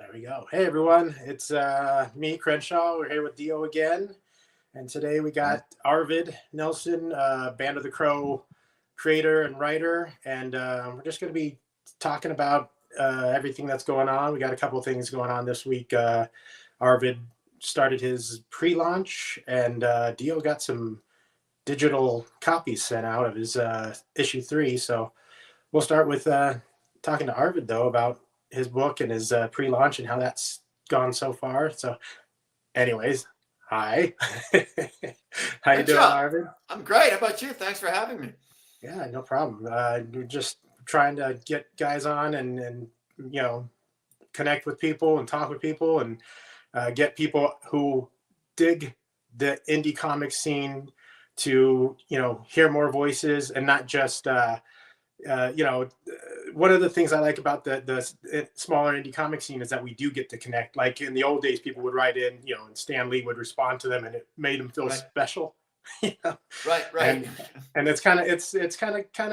There we go. Hey everyone, it's me, Crenshaw. We're here with Dio again, and today we Right. got Arvid Nelson, Band of the Crow creator and writer, and we're just going to be talking about everything that's going on. We got a couple of things going on this week. Arvid started his pre-launch, and Dio got some digital copies sent out of his issue 3. So we'll start with talking to Arvid though about his book and his pre-launch and how that's gone so far. So, anyways, hi. How you Good doing, job. Arvid? I'm great. How about you? Thanks for having me. Yeah, no problem. We're just trying to get guys on and you know connect with people and talk with people and get people who dig the indie comic scene to hear more voices and not just one of the things I like about the smaller indie comic scene is that we do get to connect. Like in the old days, people would write in, and Stan Lee would respond to them, and it made them feel Right. special. Right. And it's kind of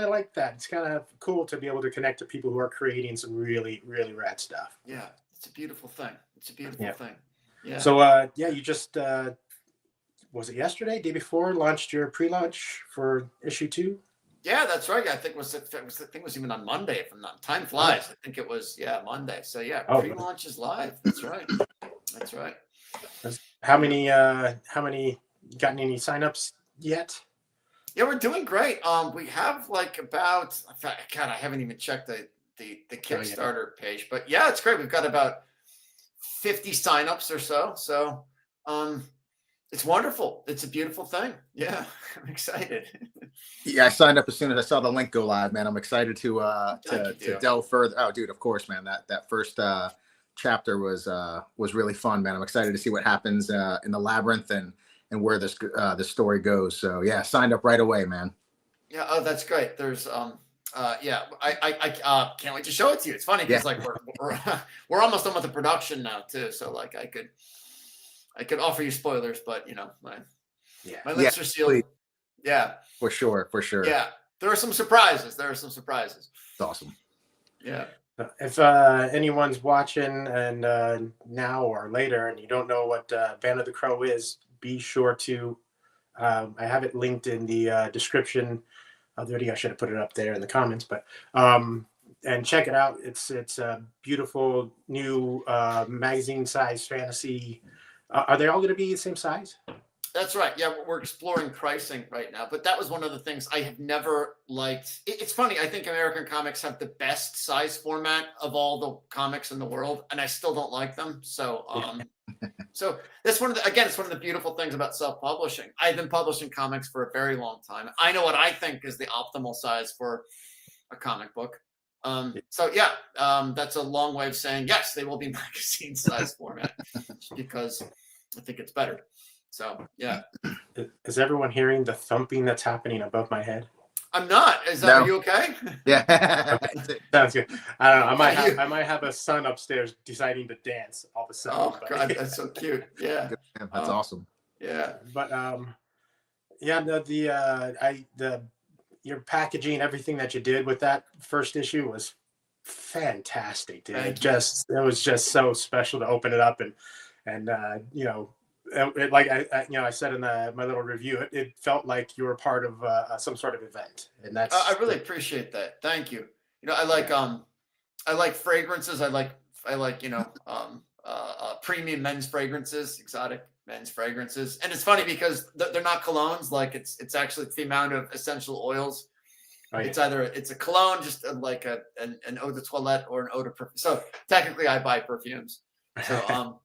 like that. It's kind of cool to be able to connect to people who are creating some really really rad stuff. Yeah, it's a beautiful thing. It's a beautiful thing. Yeah. So you just was it yesterday, day before, launched your pre-launch for issue 2? Yeah, that's right. I think it was even on Monday. If I'm not, time flies. I think it was Monday. So yeah, pre-launch is live. That's right. That's right. How many gotten any signups yet? Yeah, we're doing great. We have like about God, I haven't even checked the Kickstarter page, but yeah, it's great. We've got about 50 signups or so. So it's wonderful. It's a beautiful thing. Yeah, I'm excited. Yeah, I signed up as soon as I saw the link go live, man. I'm excited to delve further. Oh, dude, of course, man. That first chapter was really fun, man. I'm excited to see what happens in the labyrinth and where this the story goes. So yeah, signed up right away, man. Yeah. Oh, that's great. There's I can't wait to show it to you. It's funny because like we're almost done with the production now too. So like I could offer you spoilers, but my lips are sealed. Please. Yeah. For sure. Yeah. There are some surprises. It's awesome. Yeah. If anyone's watching and now or later and you don't know what Band of the Crow is, be sure to I have it linked in the description of the video. I should have put it up there in the comments, but and check it out. It's a beautiful new magazine size fantasy. Are they all going to be the same size? That's right. Yeah, we're exploring pricing right now, but that was one of the things I have never liked. It's funny. I think American comics have the best size format of all the comics in the world, and I still don't like them. So, so that's it's one of the beautiful things about self-publishing. I've been publishing comics for a very long time. I know what I think is the optimal size for a comic book. So yeah, that's a long way of saying yes, they will be magazine size format because I think it's better. So yeah. Is everyone hearing the thumping that's happening above my head? I'm not. Are you okay? Yeah. Okay. Sounds good. I don't know. I might have a son upstairs deciding to dance all of a sudden. Oh God, that's so cute. Yeah. That's awesome. Yeah. But your packaging, everything that you did with that first issue was fantastic, dude. It was just so special to open it up and like I said in my little review, it felt like you were part of some sort of event, and that's. I really appreciate that. Thank you. I like fragrances. I like premium men's fragrances, exotic men's fragrances, and it's funny because they're not colognes. Like it's actually the amount of essential oils. Right. It's a cologne, just like an eau de toilette or an eau de perfume. So technically, I buy perfumes. So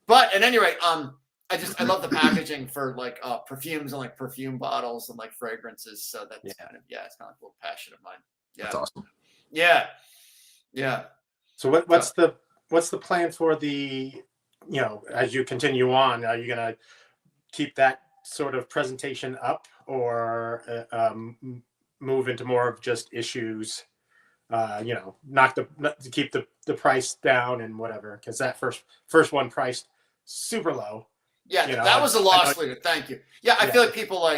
but at any rate, I love the packaging for like perfumes and like perfume bottles and like fragrances. So that's it's kind of a little passion of mine. Yeah. That's awesome. Yeah. So what's the plan for the, as you continue on, are you going to keep that sort of presentation up or move into more of just issues, to keep the price down and whatever? Because that first one priced super low. Yeah, that was a loss leader. Thank you. Yeah, I feel like people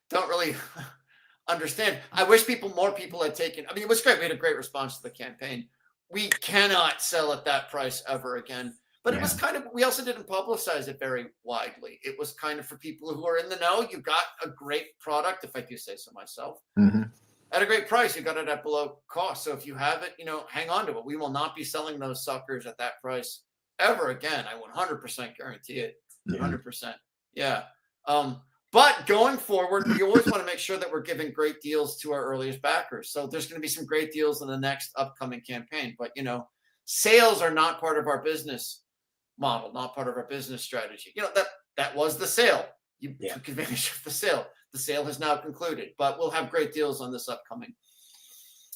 don't really understand. I wish more people had taken. I mean, it was great. We had a great response to the campaign. we cannot sell at that price ever again. But it was kind of, we also didn't publicize it very widely. It was kind of for people who are in the know. You got a great product, if I do say so myself, at a great price. You got it at below cost. So if you have it, hang on to it. We will not be selling those suckers at that price ever again. I 100% guarantee it. 100%. Yeah. But going forward, we always want to make sure that we're giving great deals to our earliest backers. So there's going to be some great deals in the next upcoming campaign. But, sales are not part of our business model, not part of our business strategy. That was the sale. You took advantage of the sale. The sale has now concluded, but we'll have great deals on this upcoming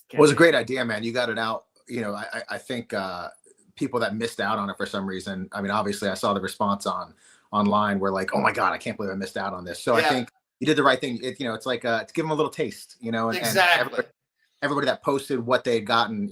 campaign. It was a great idea, man. You got it out. I think people that missed out on it for some reason. I mean, obviously, I saw the response online. Where like, oh my God, I can't believe I missed out on this. So I think you did the right thing. It's like to give them a little taste, and exactly. And everybody that posted what they had gotten,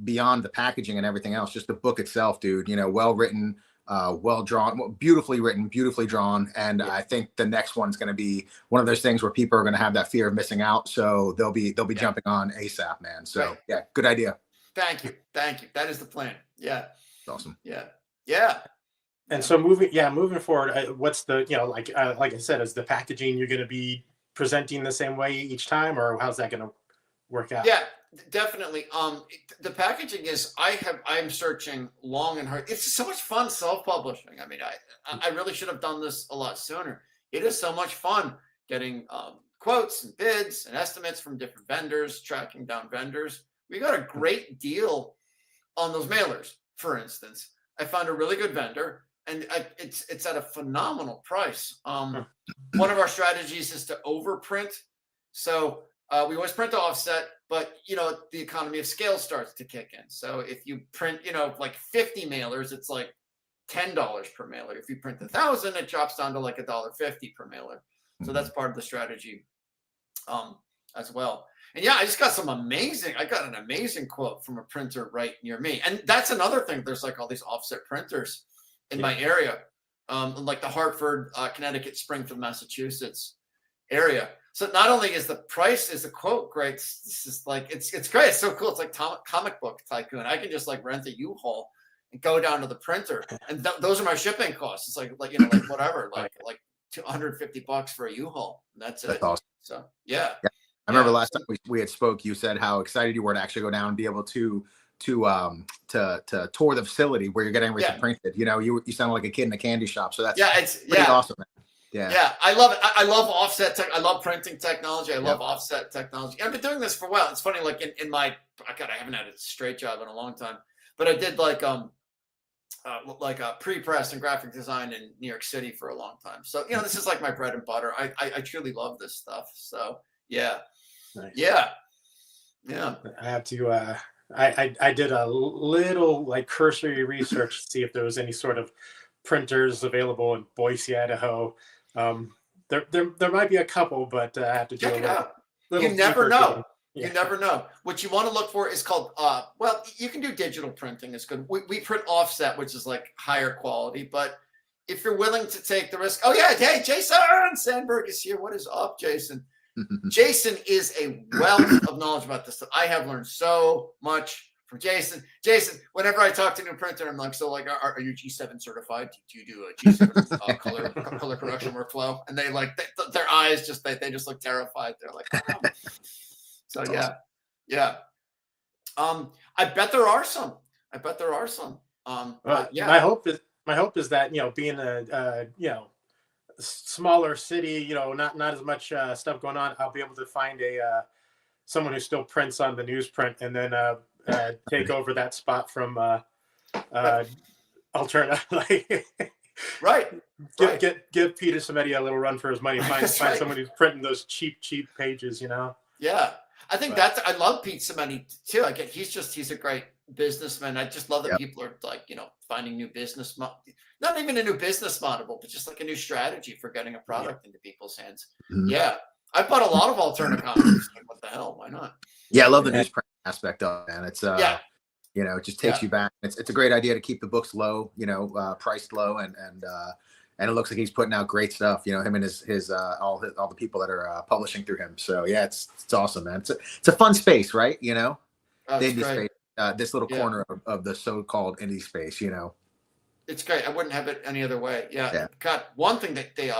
beyond the packaging and everything else, just the book itself, dude. Well written. Well drawn, beautifully written, beautifully drawn. And I think the next one's going to be one of those things where people are going to have that fear of missing out. So they'll be jumping on ASAP, man. So yeah, good idea. Thank you. That is the plan. Yeah. Awesome. Yeah. And so moving forward, what's the, like I said, is the packaging you're going to be presenting the same way each time, or how's that going to work out? Yeah. Definitely. The packaging is, I'm searching long and hard. It's so much fun self-publishing. I mean, I really should have done this a lot sooner. It is so much fun getting quotes and bids and estimates from different vendors, tracking down vendors. We got a great deal on those mailers. For instance, I found a really good vendor, and it's at a phenomenal price. One of our strategies is to overprint. So we always print to offset, but the economy of scale starts to kick in. So if you print, like 50 mailers, it's like $10 per mailer. If you print 1,000, it drops down to like $1.50 per mailer. So that's part of the strategy as well. And I just got I got an amazing quote from a printer right near me. And that's another thing. There's like all these offset printers in my area, like the Hartford, Connecticut, Springfield, Massachusetts area. So not only is the quote great, it's great. It's so cool. It's like comic book tycoon. I can just like rent a U-Haul and go down to the printer, and those are my shipping costs. It's like whatever, like $250 for a U-Haul. That's it. That's awesome. So yeah. I remember last time we had spoke, you said how excited you were to actually go down and be able to tour the facility where you're getting everything printed. You sound like a kid in a candy shop. So that's pretty awesome, man. Yeah, I love it. I love offset tech. I love printing technology. I love offset technology. I've been doing this for a while. It's funny, like in my, I haven't had a straight job in a long time, but I did like a pre-press and graphic design in New York City for a long time. So this is like my bread and butter. I truly love this stuff. So yeah, nice. yeah. I have to. I did a little like cursory research to see if there was any sort of printers available in Boise, Idaho. There might be a couple, but I have to check it out. You never know. You never know. What you want to look for is called, you can do digital printing. It's good. We print offset, which is like higher quality, but if you're willing to take the risk, hey, Jason Sandberg is here. What is up, Jason? Jason is a wealth of knowledge about this stuff. I have learned so much from Jason. Jason, whenever I talk to a new printer, I'm like, so like, are you G7 certified? Do you do a G7 color correction workflow? And they like, their eyes just, they just look terrified. They're like, oh. So yeah. I bet there are some. My hope is that, being a smaller city, not as much stuff going on, I'll be able to find someone who still prints on the newsprint, and then take over that spot from Alterna. Right. Give Peter Samedi a little run for his money. Find someone who's printing those cheap pages. Yeah, I think I love Pete Samedi too. He's a great businessman. I just love that people are like, finding new business, not even a new business model, but just like a new strategy for getting a product into people's hands. Mm-hmm. Yeah. I bought a lot of alternative comics. Like, what the hell? Why not? Yeah, I love the newsprint aspect of it, man. It's it just takes you back. It's a great idea to keep the books low, priced low, and it looks like he's putting out great stuff. Him and his all the people that are publishing through him. So yeah, it's awesome, man. It's a fun space, right? That's great. Space. this little corner of the so-called indie space, you know. It's great. I wouldn't have it any other way. Yeah. God, one thing that they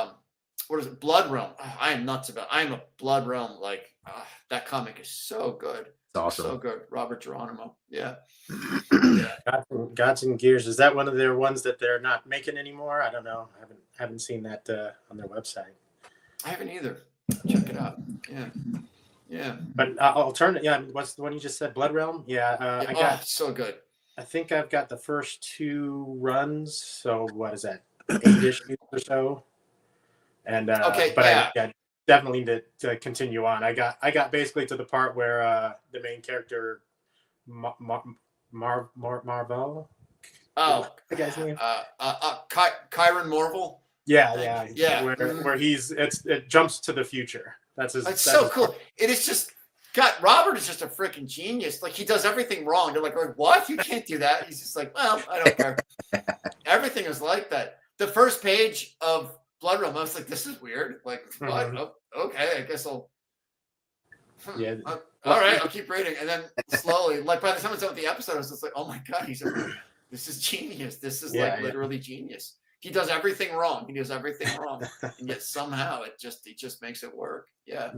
what is it? Blood Realm. Oh, I am nuts about. I'm a Blood Realm. Like that comic is so good. It's awesome. So good. Robert Geronimo. Yeah. Gods and Gears. Is that one of their ones that they're not making anymore? I don't know. I haven't seen that on their website. I haven't either. Check it out. Yeah. Yeah. But alternate. Yeah. What's the one you just said? Blood Realm. Yeah. I got. So good. I think I've got the first 2 runs. So what is that? 8 issues or so. And okay. But I definitely need to continue on. I got basically to the part where the main character Marvel. Oh, the guy's name. Kyron Marvel. Yeah. Where it jumps to the future. That's so cool. It is just God. Robert is just a freaking genius. Like he does everything wrong. They're like, what? You can't do that. He's just like, well, I don't care. Everything is like that. The first page of Blood Realm, I was like, this is weird. Like, what? Oh, okay, I guess I'll. Yeah. All right, I'll keep reading, and then slowly, like by the time it's done with the episode, I was just like, oh my God, this is genius. This is literally genius. He does everything wrong. He does everything wrong, and yet somehow it just makes it work. Yeah.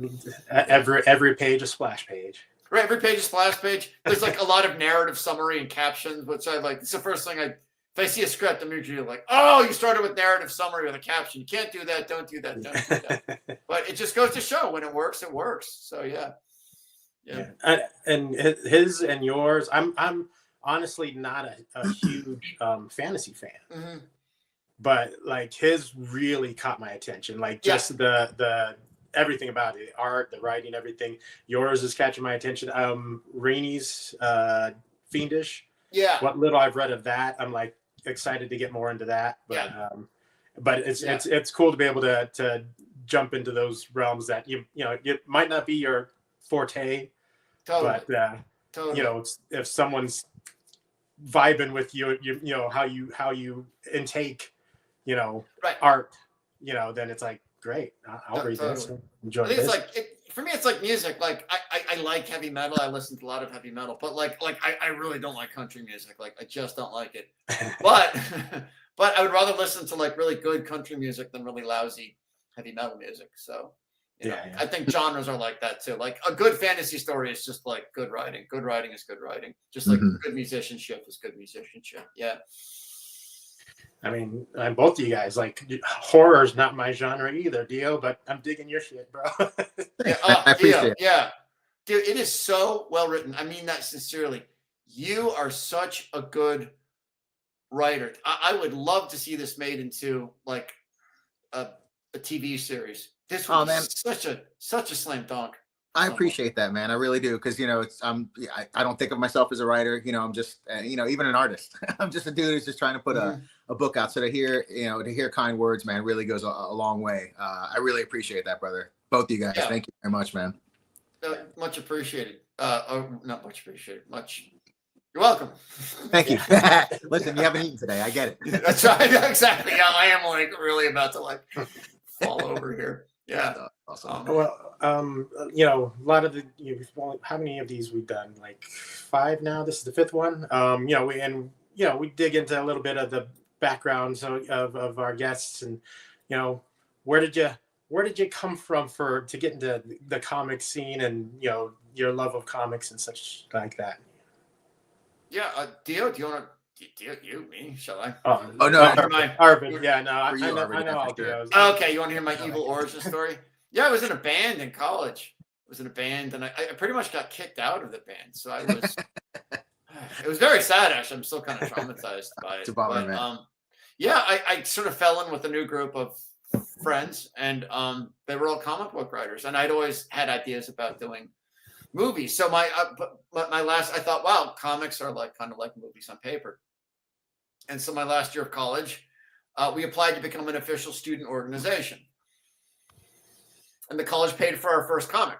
Every page a splash page. Right. Every page is splash page. There's like a lot of narrative summary and captions, which I like. It's the first thing if I see a script, I'm usually like, oh, you started with narrative summary with a caption. You can't do that. Don't do that. Don't do that. But it just goes to show when it works, it works. So yeah. And his and yours, I'm honestly not a huge fantasy fan. Mm-hmm. But like his really caught my attention. Like just the everything about it, the art, the writing, everything. Yours is catching my attention. Rainey's Fiendish. Yeah. What little I've read of that, I'm like excited to get more into that. But it's cool to be able to jump into those realms that you know it might not be your forte. Totally. But you know, if someone's vibing with you, you know how you intake, you know, art, you know, then it's like great. I'll read this. Enjoy this. It's like for me, it's like music. Like I like heavy metal. I listen to a lot of heavy metal, but like I really don't like country music. Like I just don't like it. But but I would rather listen to like really good country music than really lousy heavy metal music. So. You know, I think genres are like that too. Like a good fantasy story is just like good writing. Good writing is good writing. Just like good musicianship is good musicianship. Yeah. I mean, both of you guys, like horror is not my genre either, Dio, but I'm digging your shit, bro. I appreciate it. Yeah. Dude, it is so well written. I mean that sincerely. You are such a good writer. I would love to see this made into like a TV series. This was such a slam dunk. I appreciate that, man. I really do, because you know, I don't think of myself as a writer. You know, I'm just you know, even an artist. I'm just a dude who's just trying to put a book out. So to hear kind words, man, really goes a long way. I really appreciate that, brother. Both of you guys, thank you very much, man. Much appreciated. Not much appreciated. Much. You're welcome. Thank you. Listen, you haven't eaten today. I get it. That's right. Exactly. Yeah, I am like really about to like fall over here. Yeah. Awesome. Well, you know, a lot of how many of these we've done? Like 5 now. This is the 5th one. You know, we dig into a little bit of the backgrounds of our guests, and you know, where did you come from to get into the comic scene, and you know, your love of comics and such like that. Yeah, Dio, do you want to? Me? Shall I? Oh no, Arvid. Yeah, no, I know all Dios. Okay, you want to hear my evil origin story? Yeah, I was in a band in college. I was in a band, and I pretty much got kicked out of the band. So I was. It was very sad, actually. I'm still kind of traumatized by it. It's a bummer, man. Yeah, I sort of fell in with a new group of friends, and they were all comic book writers, and I'd always had ideas about doing movies. So my last, I thought, wow, comics are like kind of like movies on paper. And so my last year of college, we applied to become an official student organization. And the college paid for our first comic.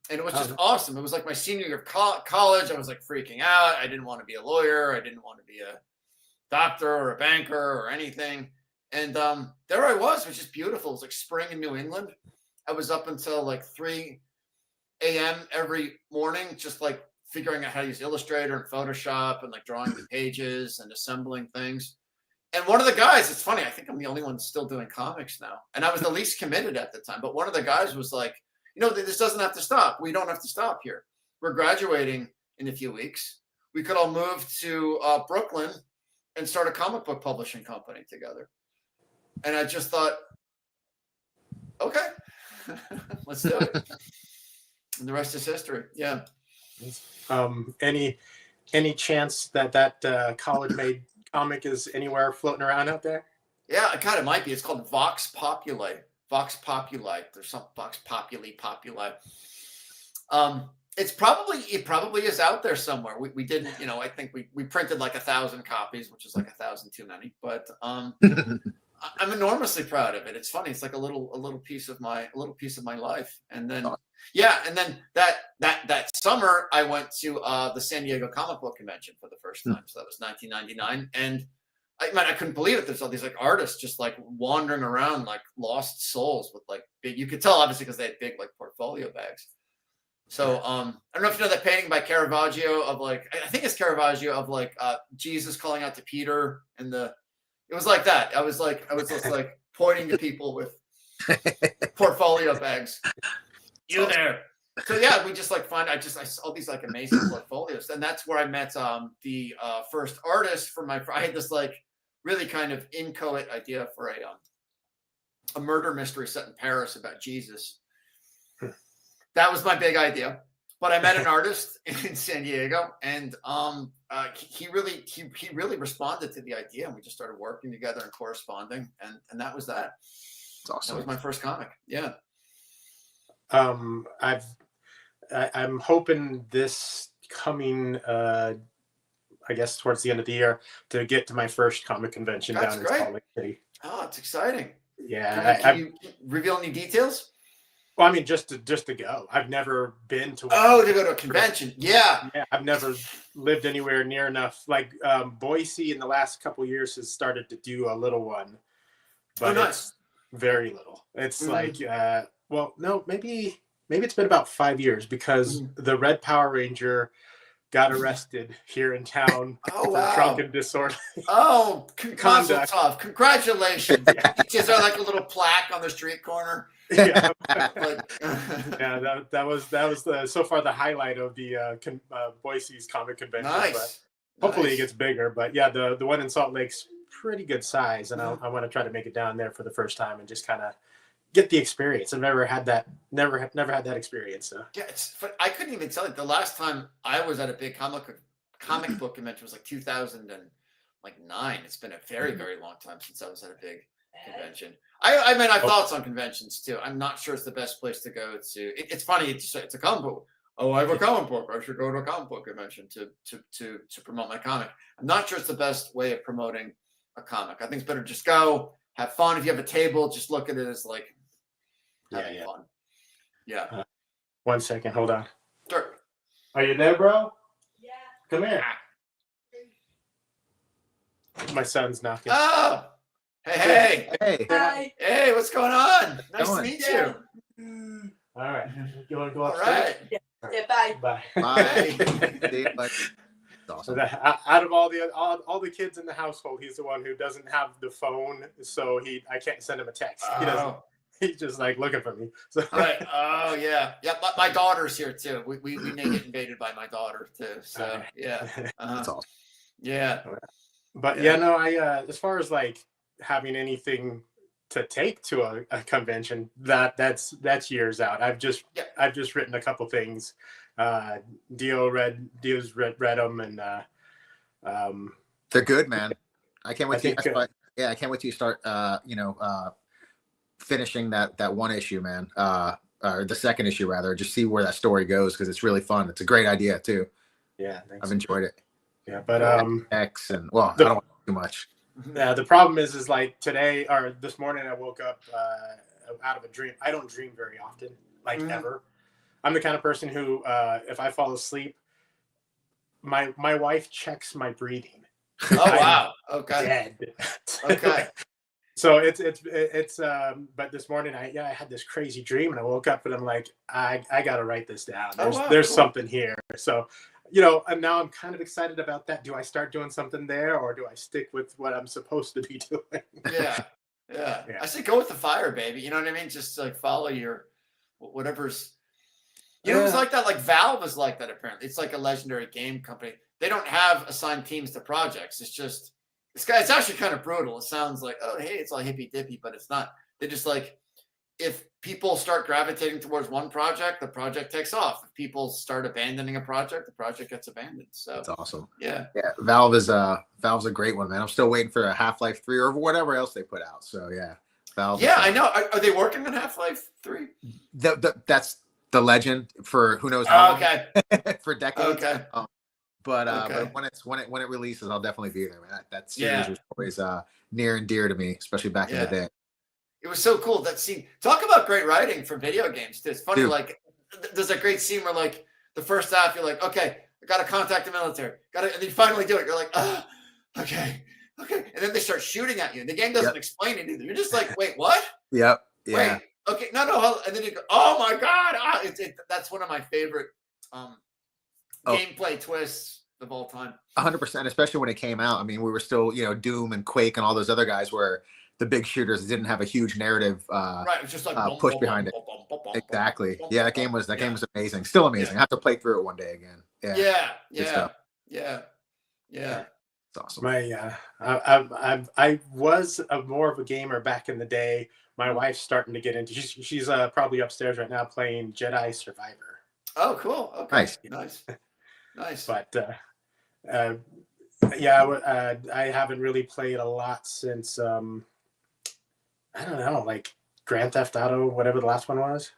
And it was just awesome. It was like my senior year of college. I was like freaking out. I didn't want to be a lawyer. I didn't want to be a doctor or a banker or anything. And there I was, which is beautiful. It was like spring in New England. I was up until like 3 a.m. every morning, just like figuring out how to use Illustrator and Photoshop and like drawing the pages and assembling things. And one of the guys, it's funny, I think I'm the only one still doing comics now. And I was the least committed at the time. But one of the guys was like, this doesn't have to stop. We don't have to stop here. We're graduating in a few weeks. We could all move to Brooklyn and start a comic book publishing company together. And I just thought, okay, let's do it. And the rest is history. Yeah. Any chance that college-made comic is anywhere floating around out there? Yeah, it kind of might be. It's called Vox Populi. Vox Populi. There's some Vox Populi. It probably is out there somewhere. We didn't, I think we printed like 1,000 copies, which is like 1,000 too many. But I'm enormously proud of it. It's funny. It's like a little piece of my life. And then that summer I went to the San Diego Comic Book Convention for the first time. So that was 1999, and I couldn't believe it. There's all these like artists just like wandering around like lost souls with like big. You could tell obviously because they had big like portfolio bags. So I don't know if you know that painting by Caravaggio of like I think it's Caravaggio of like Jesus calling out to Peter and it was like that. I was just like pointing to people with portfolio bags. You there? So yeah, we just like I saw these like amazing portfolios, and that's where I met the first artist for I had this like really kind of inchoate idea for a murder mystery set in Paris about Jesus. That was my big idea, but I met an artist in San Diego, and he really responded to the idea, and we just started working together and corresponding, and that was that. That's awesome. That was my first comic. Yeah. I'm hoping this coming, I guess towards the end of the year, to get to my first comic convention down in Salt Lake City. Oh, it's exciting. Yeah. Can you reveal any details? Well, I mean, just to go. I've never been to. To go to a convention. Yeah. Yeah. I've never lived anywhere near enough. Like Boise in the last couple of years has started to do a little one, but it's very little. It's like, well, no, maybe it's been about 5 years because the Red Power Ranger got arrested here in town for drunken disorder. Oh, conduct. Tough. Congratulations. Is there like a little plaque on the street corner? Yeah. Yeah, that was so far the highlight of the Boise's comic convention. Nice. But hopefully it gets bigger. But yeah, the one in Salt Lake's pretty good size, and I want to try to make it down there for the first time and just kind of get the experience. I've never had that experience. So. Yeah, I couldn't even tell you. The last time I was at a big comic book convention was like 2009. It's been a very, very long time since I was at a big convention. I mean, I have thoughts on conventions too. I'm not sure it's the best place to go to. It's funny. It's a comic book. Oh, I have a comic book. I should go to a comic book convention to promote my comic. I'm not sure it's the best way of promoting a comic. I think it's better just go, have fun. If you have a table, just look at it as like having fun. Yeah. 1 second. Hold on. Sure. Are you there, bro? Yeah. Come here. My son's knocking. Oh. Hey. Hi. Hey, what's going on? Nice to meet you. All right. You want to go All upstairs? right. Yeah, bye. Bye. Bye. Awesome. So out of all the kids in the household, he's the one who doesn't have the phone, so I can't send him a text. He doesn't. He's just like looking for me. So. Right. Oh yeah. Yeah. My daughter's here too. We may get invaded by my daughter too. So yeah. That's awesome. Yeah. But yeah, no. As far as like having anything to take to a convention, that's years out. I've just written a couple things. Dio's read them, and they're good, man. I can't wait I can't wait till you start finishing that one issue, man, or the second issue rather. Just see where that story goes, because it's really fun. It's a great idea too. Yeah, thanks. I've enjoyed it. Yeah, but X and I don't want too much. Yeah, the problem is like today or this morning I woke up out of a dream. I don't dream very often, like ever. I'm the kind of person who, if I fall asleep, my wife checks my breathing. Oh wow! Okay. Dead. Okay. So it's but this morning I had this crazy dream, and I woke up and I'm like, I gotta write this down. There's cool. something here. So and now I'm kind of excited about that. Do I start doing something there, or do I stick with what I'm supposed to be doing? Yeah. Yeah. I say go with the fire, baby. You know what I mean? Just like follow your whatever's. You know who's like that? Like Valve is like that. Apparently, it's like a legendary game company. They don't have assigned teams to projects. It's just this guy. It's actually kind of brutal. It sounds like, oh, hey, it's all hippy dippy, but it's not. They just like, if people start gravitating towards one project, the project takes off. If people start abandoning a project, the project gets abandoned. So that's awesome. Yeah. Valve's a great one, man. I'm still waiting for a Half-Life 3 or whatever else they put out. So yeah, Valve. Yeah, I know. Are they working on Half-Life 3? That's the legend for who knows how long, for decades. Okay. But when it releases, I'll definitely be there, man. That series was always near and dear to me, especially back in the day. It was so cool, that scene. Talk about great writing for video games too. It's funny, like there's a great scene where like the first half you're like, okay, I gotta contact the military, and then you finally do it. You're like, okay, and then they start shooting at you. The game doesn't explain it either. You're just like, wait, what? Yep. Wait, okay, no, and then you go, oh my god, that's one of my favorite gameplay twists of all time. 100%, especially when it came out. I mean, we were still, Doom and Quake and all those other guys where the big shooters didn't have a huge narrative it was just like push behind it. Exactly. Yeah, that game was amazing. Still amazing. I have to play through it one day again. Yeah. It's awesome. I was more of a gamer back in the day. My wife's starting to get into. She's probably upstairs right now playing Jedi Survivor. Oh, cool. Okay. Nice. But I haven't really played a lot since I don't know, like Grand Theft Auto, whatever the last one was.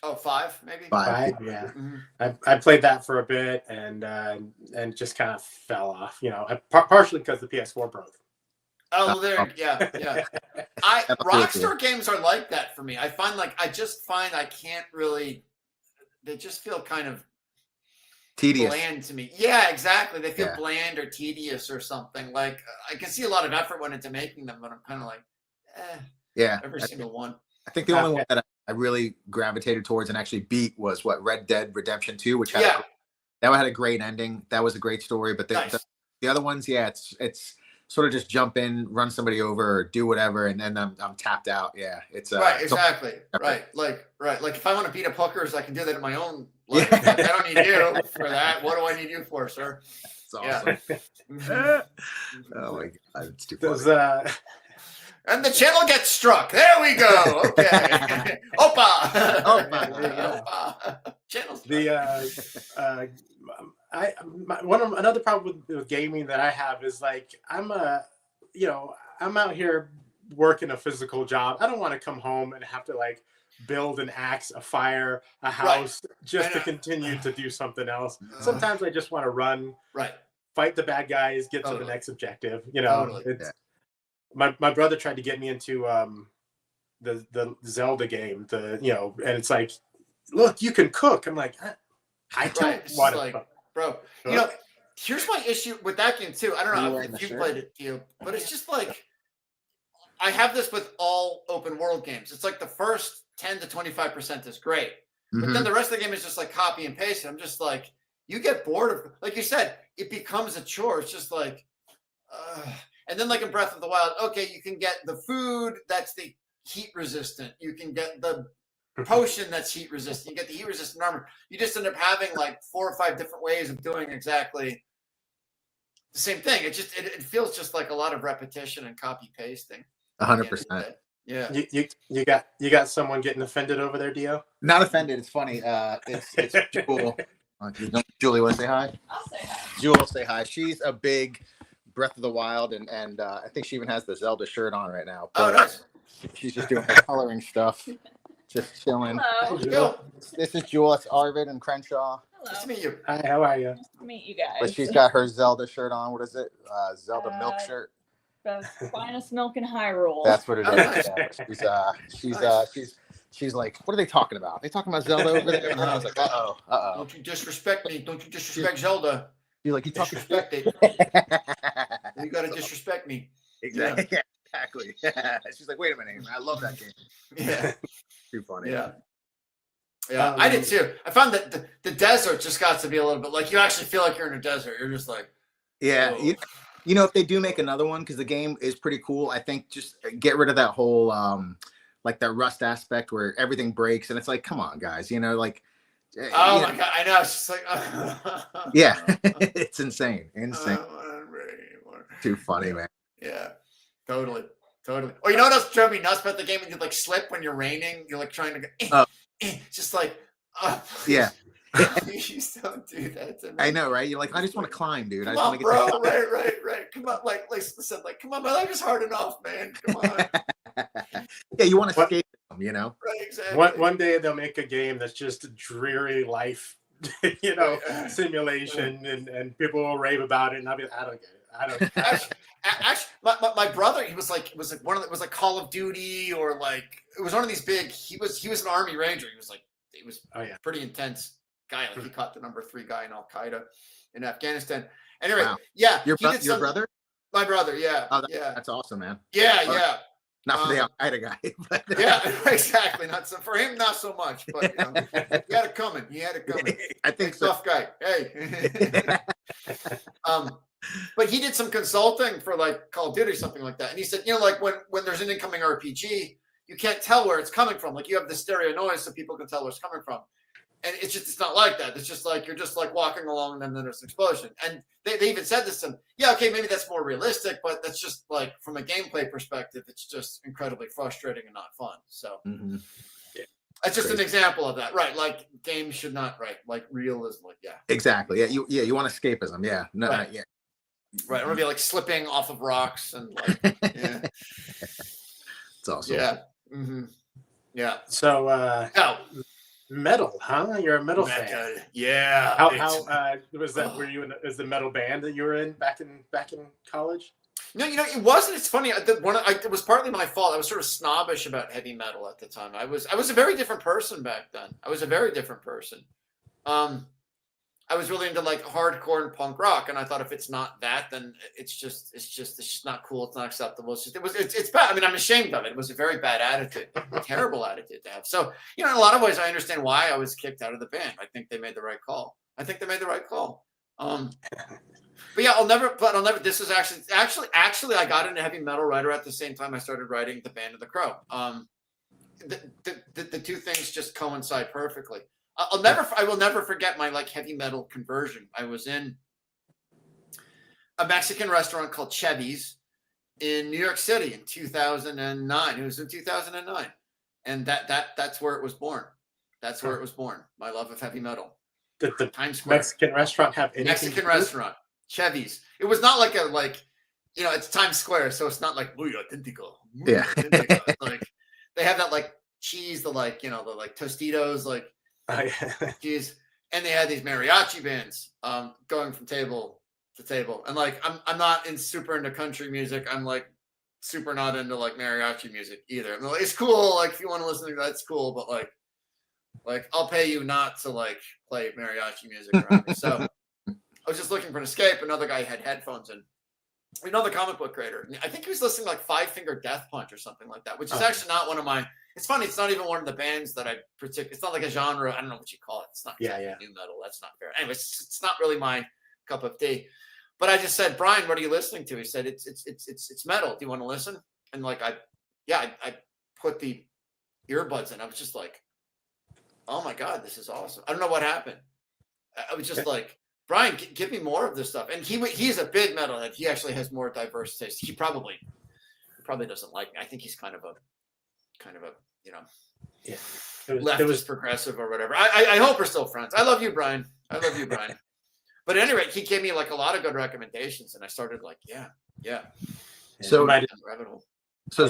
Oh, 5 maybe. 5, yeah. Mm-hmm. I played that for a bit and just kind of fell off. Partially because the PS4 broke. Oh, yeah. Rockstar games are like that for me. I find I can't really. They just feel kind of tedious, bland to me. Yeah, exactly. They feel bland or tedious or something. Like I can see a lot of effort went into making them, but I'm kind of like, every single one. I think the only one that I really gravitated towards and actually beat was Red Dead Redemption 2, which had a great ending. That was a great story. But the other ones, it's sort of just jump in, run somebody over, or do whatever, and then I'm tapped out. Yeah, it's right, exactly. Right. Like if I want to beat up hookers, I can do that in my own life. Like, I don't need you for that. What do I need you for, sir? That's awesome. Oh my god, it's too funny. And the channel gets struck. There we go. Okay. Opa. Channel struck. Another problem with gaming that I have is like I'm out here working a physical job. I don't want to come home and have to like build an axe, a fire, a house just to continue to do something else. Sometimes I just want to run, fight the bad guys, get to the next objective. My brother tried to get me into the Zelda game, and it's like, look, you can cook. I'm like, I don't want to cook. Bro, here's my issue with that game too. I don't know if you played it, Theo, but it's just like, I have this with all open world games. It's like the first 10 to 25% is great, but then the rest of the game is just like copy and paste. I'm just like, you get bored of, like you said, it becomes a chore. It's just like, and then like in Breath of the Wild, okay, you can get the food that's the heat resistant. You can get the potion that's heat resistant. You get the heat resistant armor. You just end up having like 4 or 5 different ways of doing exactly the same thing. It feels just like a lot of repetition and copy pasting. 100%. Yeah. You got someone getting offended over there, Dio? Not offended. It's funny. It's Jewel. Julie, want to say hi? I'll say hi. Jewel, say hi. She's a big Breath of the Wild, and I think she even has the Zelda shirt on right now. But nice. She's just doing her coloring stuff, just chilling. Hello. This is Jewel. It's Arvid and Crenshaw. Hello. Nice to meet you. Hi, how are you? Nice to meet you guys. But she's got her Zelda shirt on. What is it? Zelda milk shirt. The finest milk in Hyrule. That's what it is. Yeah. She's like, what are they talking about? Are they talking about Zelda over there? And I was like, uh-oh. Don't you disrespect me. Don't you disrespect Zelda. You're like, you talking disrespect it. You got to disrespect me. Exactly. Yeah. Exactly. She's like, wait a minute. I love that game. Yeah. Too funny. Yeah. Yeah, I did too. I found that the desert just got to be a little bit like you actually feel like you're in a desert. You're just like, Yeah, oh. you know, if they do make another one, because the game is pretty cool, I think just get rid of that whole like that rust aspect where everything breaks, and it's like, come on, guys, you know, like, Oh my god, I know. It's just like, yeah, it's insane. anymore. Too funny, man. Yeah, totally. Or you know what else drove me nuts about the game? When you like slip when you're raining, you're like trying to go, just like, yeah. Please don't do that to me. I know, right? You're like, I just want to climb, dude. Come on, bro. Right. Come on, like Lisa said, like, come on, my life is hard enough, man. Come on. Yeah, you want to escape them, you know? Right, exactly. One day they'll make a game that's just a dreary life, you know, simulation, and people will rave about it, and I'll be, I don't get it. I don't. Actually, my brother, it was like Call of Duty, or like it was one of these big. He was an Army Ranger. He was pretty intense guy. Like he caught the number 3 guy in Al Qaeda in Afghanistan. Anyway, yeah, your brother. My brother, yeah. Oh, that's awesome, man. Yeah. Not for the Al Qaeda guy. But Yeah, exactly. Not so for him, not so much. But you know, he had it coming. I think so. Tough guy. Hey. But he did some consulting for like Call of Duty or something like that. And he said, you know, like when there's an incoming RPG, you can't tell where it's coming from. Like you have the stereo noise so people can tell where it's coming from. And it's not like that. It's just like you're just like walking along and then there's an explosion. And they even said this to him. Yeah, okay, maybe that's more realistic, but that's just like from a gameplay perspective, it's just incredibly frustrating and not fun. So that's just an example of that, right? Like games should not, right? Like realism, like exactly. Yeah, you want escapism. Yeah, no, right. Yeah. Right, I want to be like slipping off of rocks and like, yeah. It's awesome. Yeah. Yeah. So, metal, huh? You're a metal fan. Yeah. How was that? Were you is the metal band that you were in back in college? No, you know, it wasn't. It's funny. It was partly my fault. I was sort of snobbish about heavy metal at the time. I was a very different person back then. I was a very different person. I was really into like hardcore and punk rock, and I thought if it's not that, then it's just not cool. It's not acceptable. It's bad. I mean, I'm ashamed of it. It was a very bad attitude, terrible attitude to have. So, you know, in a lot of ways, I understand why I was kicked out of the band. I think they made the right call. But yeah, I'll never. This is actually, I got into heavy metal right around the same time I started writing The Band of the Crow. The two things just coincide perfectly. I will never forget my like heavy metal conversion. I was in a Mexican restaurant called Chevy's in New York City in 2009. It was in 2009, and that's where it was born. That's where it was born. My love of heavy metal. Did the Times Square Mexican restaurant have anything? Mexican restaurant, Chevy's. It was not like you know, it's Times Square, so it's not like muy auténtico. Yeah. Like they have that like cheese, the like, you know, the like Tostitos, like. Geez. And they had these mariachi bands going from table to table. And like I'm not super into country music. I'm like super not into like mariachi music either. I mean, like, it's cool, like if you want to listen to that, it's cool, but like I'll pay you not to like play mariachi music around me. So I was just looking for an escape. Another guy had headphones in. Another comic book creator. I think he was listening to like Five Finger Death Punch or something like that, which is actually not one of my. It's funny. It's not even one of the bands that I particularly. It's not like a genre. I don't know what you call it. It's not exactly new metal. That's not fair. Anyways, it's not really my cup of tea. But I just said, Brian, what are you listening to? He said, it's metal. Do you want to listen? And like I put the earbuds in. I was just like, oh my god, this is awesome. I don't know what happened. I was just like, Brian, give me more of this stuff. And he's a big metalhead. He actually has more diverse taste. He probably doesn't like me. I think he's kind of a you know, leftist progressive or whatever. I hope we're still friends. I love you, Brian. But at any rate, he gave me like a lot of good recommendations, and I started like, yeah. So has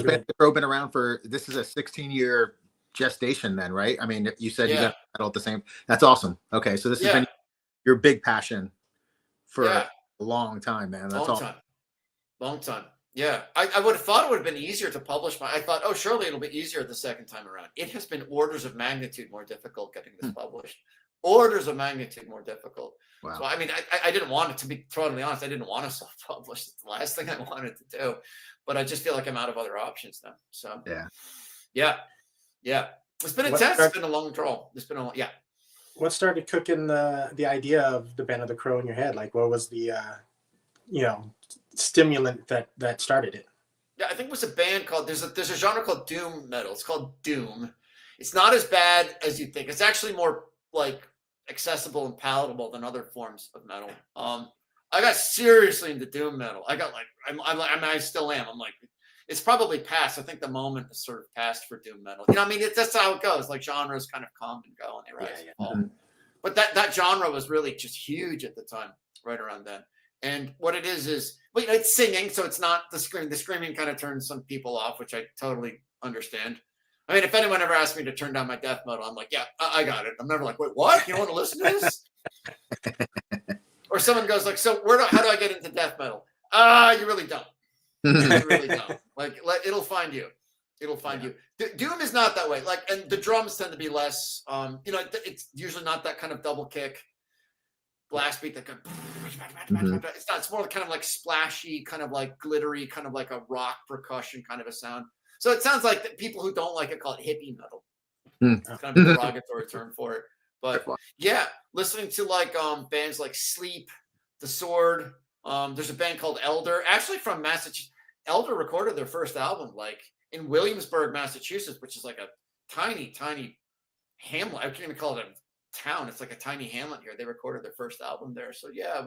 Band of the Crow been around for? This is a 16-year gestation, then, right? I mean, you said you got metal at the same. That's awesome. Okay, so this has been your big passion for a long time, man. That's long time. Yeah, I would have thought it would have been easier to publish I thought, oh, surely it'll be easier the second time around. It has been orders of magnitude more difficult getting this published. Orders of magnitude more difficult. Wow. So, I mean, I didn't want it, to be totally honest. I didn't want to self-publish. It's the last thing I wanted to do. But I just feel like I'm out of other options now. So, yeah. It's been What intense. start- It's been a long draw. It's been a yeah. What started cooking the idea of the Band of the Crow in your head? Like, what was the stimulant that started it? Yeah, I think it was a band called there's a genre called doom metal. It's called doom. It's not as bad as you think. It's actually more like accessible and palatable than other forms of metal. I got seriously into doom metal. I got like I still am. I'm like it's probably past. I think the moment is sort of past for doom metal. You know, I mean, that's how it goes. Like genres kind of come and go and they rise and fall. But that genre was really just huge at the time, right around then. And what it is, well, it's singing, so it's not the scream. The screaming kind of turns some people off, which I totally understand. I mean, if anyone ever asked me to turn down my death metal, I'm like, yeah, I got it. I'm never like, wait, what? You don't want to listen to this? Or someone goes like, so how do I get into death metal? You really don't. You really don't. Like, it'll find you. It'll find you. Doom is not that way. Like, and the drums tend to be less. It's usually not that kind of double kick blast beat that goes. It's not. It's more kind of like splashy, kind of like glittery, kind of like a rock percussion kind of a sound. So it sounds like people who don't like it call it hippie metal. It's kind of a derogatory term for it. But yeah, listening to like bands like Sleep, The Sword. There's a band called Elder, actually from Massachusetts. Elder recorded their first album like in Williamsburg, Massachusetts, which is like a tiny, tiny hamlet. I can't even call it a town. It's like a tiny hamlet here. They recorded their first album there. So yeah, it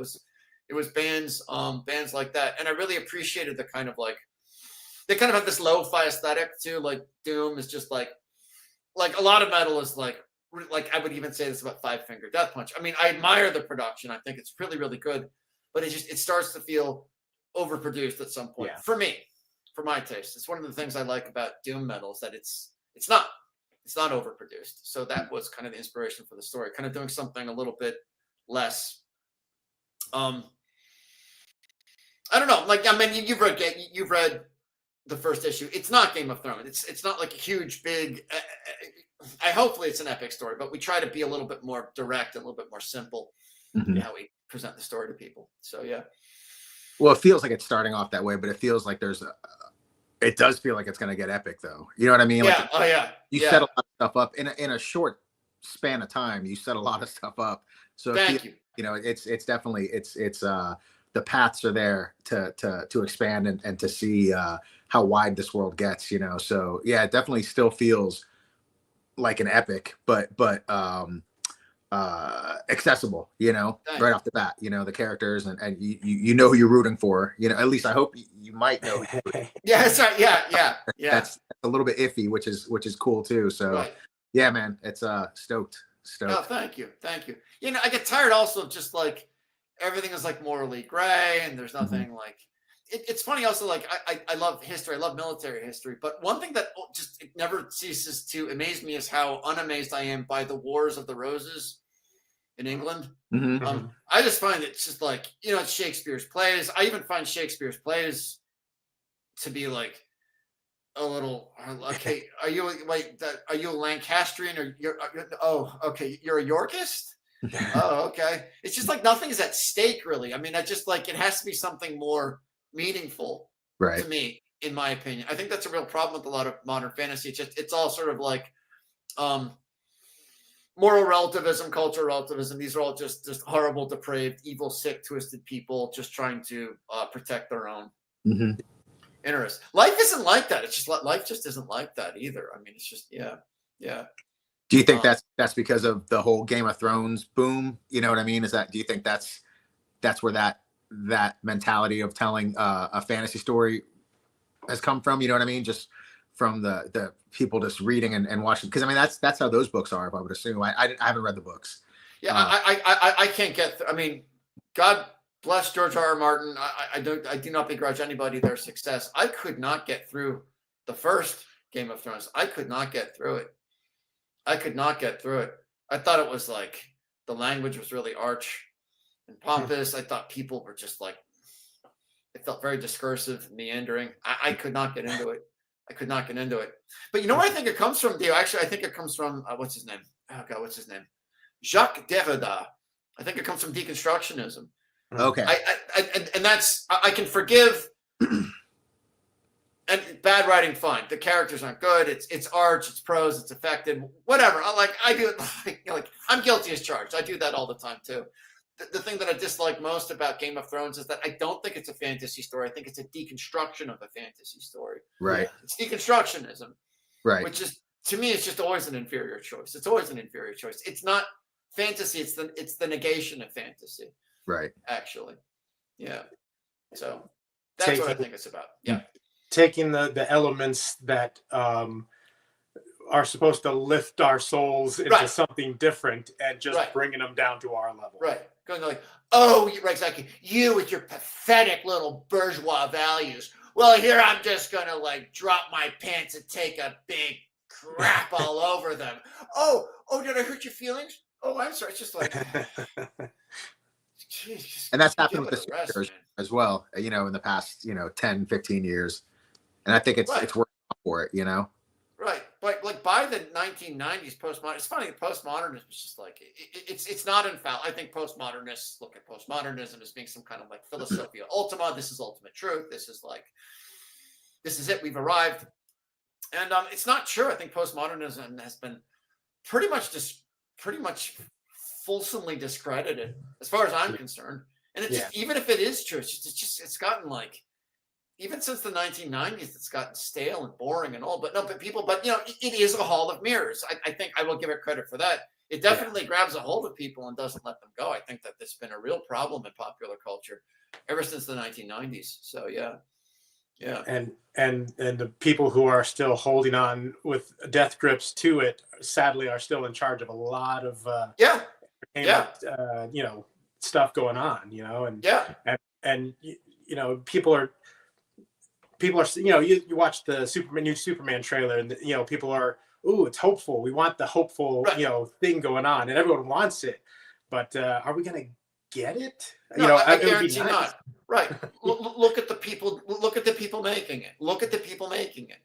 was bands like that. And I really appreciated the kind of like, they kind of have this lo-fi aesthetic too. Like doom is just like a lot of metal is like I would even say this about Five Finger Death Punch. I mean, I admire the production. I think it's really, really good, but it starts to feel overproduced at some point for me, for my taste. It's one of the things I like about doom metal is that it's not overproduced. So that was kind of the inspiration for the story, kind of doing something a little bit less. I don't know. Like, I mean, you've read the first issue. It's not Game of Thrones. It's not like a huge, big. Hopefully it's an epic story, but we try to be a little bit more direct, a little bit more simple in how we present the story to people. So yeah. Well, it feels like it's starting off that way, but it feels like it does feel like it's going to get epic though. You know what I mean? Yeah. Like, you set a lot of stuff up in a short span of time. You set a lot of stuff up. So thank you. You know, it's definitely, it's the paths are there to expand and to see how wide this world gets, you know? So yeah, it definitely still feels like an epic, but accessible, you know, right off the bat, you know, the characters and you know who you're rooting for, you know, at least I hope you might know. Yeah, that's right. Yeah. That's a little bit iffy, which is cool too. So yeah, man, it's stoked. Oh, thank you. You know, I get tired also of just like everything is like morally gray and there's nothing like it's funny also like I love history, I love military history, but one thing that just it never ceases to amaze me is how unamazed I am by the Wars of the Roses in England. I just find it's just like, you know, it's Shakespeare's plays. I even find Shakespeare's plays to be like a little okay. Are you a Lancastrian or you're a Yorkist? Oh, okay. It's just like nothing is at stake really. I mean, I just like it has to be something more meaningful to me, in my opinion. I think that's a real problem with a lot of modern fantasy. It's all sort of like moral relativism, cultural relativism. These are all just horrible, depraved, evil, sick, twisted people just trying to protect their own interests. Life isn't like that. It's just life just isn't like that either. I mean, it's just yeah. Do you think that's because of the whole Game of Thrones boom? You know what I mean? Do you think that's where that mentality of telling a fantasy story has come from? You know what I mean? Just from the people just reading and watching, because I mean that's how those books are. If I would assume, I haven't read the books. Yeah, I can't get. I mean, God bless George R.R. Martin. I do not begrudge anybody their success. I could not get through the first Game of Thrones. I could not get through it. I thought it was like the language was really arch and pompous. I thought people were just like, it felt very discursive, meandering. I could not get into it. But you know where I think it comes from, Dio? Actually, I think it comes from, what's his name? Oh, God, what's his name? Jacques Derrida. I think it comes from deconstructionism. Okay. And that's, I can forgive. And Bad writing, fine. The characters aren't good. It's arch, it's prose, it's affected, whatever. I do it like I'm guilty as charged. I do that all the time too. The thing that I dislike most about Game of Thrones is that I don't think it's a fantasy story. I think it's a deconstruction of a fantasy story. Right. It's deconstructionism. Right. Which is, to me, it's just always an inferior choice. It's always an inferior choice. It's not fantasy. It's the negation of fantasy. Right. Actually. Yeah. So that's what I think it's about. Yeah. Taking the elements that are supposed to lift our souls into something different and just bringing them down to our level. Right. Going like, oh, right, exactly. You with your pathetic little bourgeois values. Well, here I'm just going to like drop my pants and take a big crap all over them. Oh, did I hurt your feelings? Oh, I'm sorry. It's just like, geez, and that's happened with the superheroes as well, in the past, 10, 15 years. And I think it's working for it, Right. But like by the 1990s, postmodern, it's funny, postmodernism is just like, it's not infallible. I think postmodernists look at postmodernism as being some kind of like philosophia ultima. This is ultimate truth. This is it. We've arrived. And it's not true. I think postmodernism has been pretty much fulsomely discredited as far as I'm concerned. And it's just, even if it is true, it's gotten like, even since the 1990s, it's gotten stale and boring and all. But it is a hall of mirrors. I think I will give it credit for that. It definitely grabs a hold of people and doesn't let them go. I think that there's been a real problem in popular culture ever since the 1990s. So yeah. And the people who are still holding on with death grips to it, sadly, are still in charge of a lot of stuff going on. And people are you watch the new Superman trailer, and people are, ooh, it's hopeful. We want the hopeful thing going on, and everyone wants it. But are we gonna get it? No, I guarantee not. Right. Look at the people. Look at the people making it. Look at the people making it.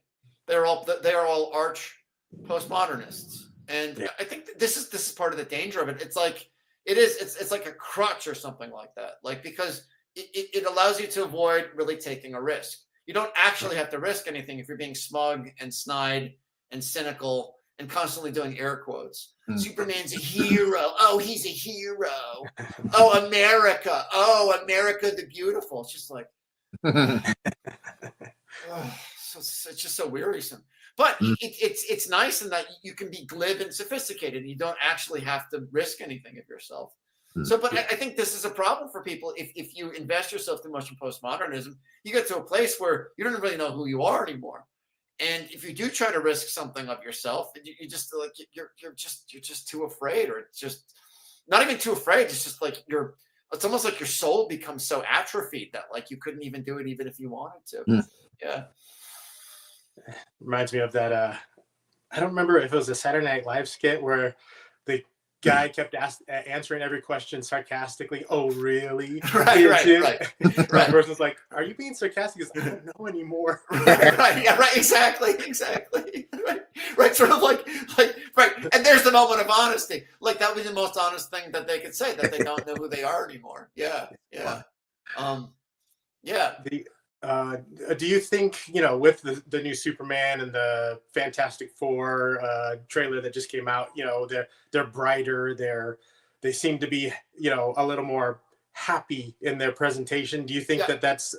They are all arch postmodernists, and I think this is part of the danger of it. It's like it's like a crutch or something like that. Like, because it allows you to avoid really taking a risk. You don't actually have to risk anything if you're being smug and snide and cynical and constantly doing air quotes. Superman's a hero. Oh, he's a hero. Oh, America. Oh, America the beautiful. It's just like, it's just so wearisome. But it's nice in that you can be glib and sophisticated. You don't actually have to risk anything of yourself. So, but I think this is a problem for people. If you invest yourself too much in postmodernism, you get to a place where you don't really know who you are anymore. And if you do try to risk something of yourself, you just like you're just too afraid, or it's just not even too afraid. It's just like it's almost like your soul becomes so atrophied that like you couldn't even do it even if you wanted to. Yeah. Reminds me of that. I don't remember if it was a Saturday Night Live skit where the guy kept answering every question sarcastically. Oh, really? Right. The person's like, "Are you being sarcastic?" Because I don't know anymore. Right. Exactly. Right. Sort of like. And there's the moment of honesty. Like, that would be the most honest thing that they could say, that they don't know who they are anymore. Yeah. Do you think, with the new Superman and the Fantastic Four trailer that just came out, they're brighter, they seem to be, a little more happy in their presentation? Do you think that's,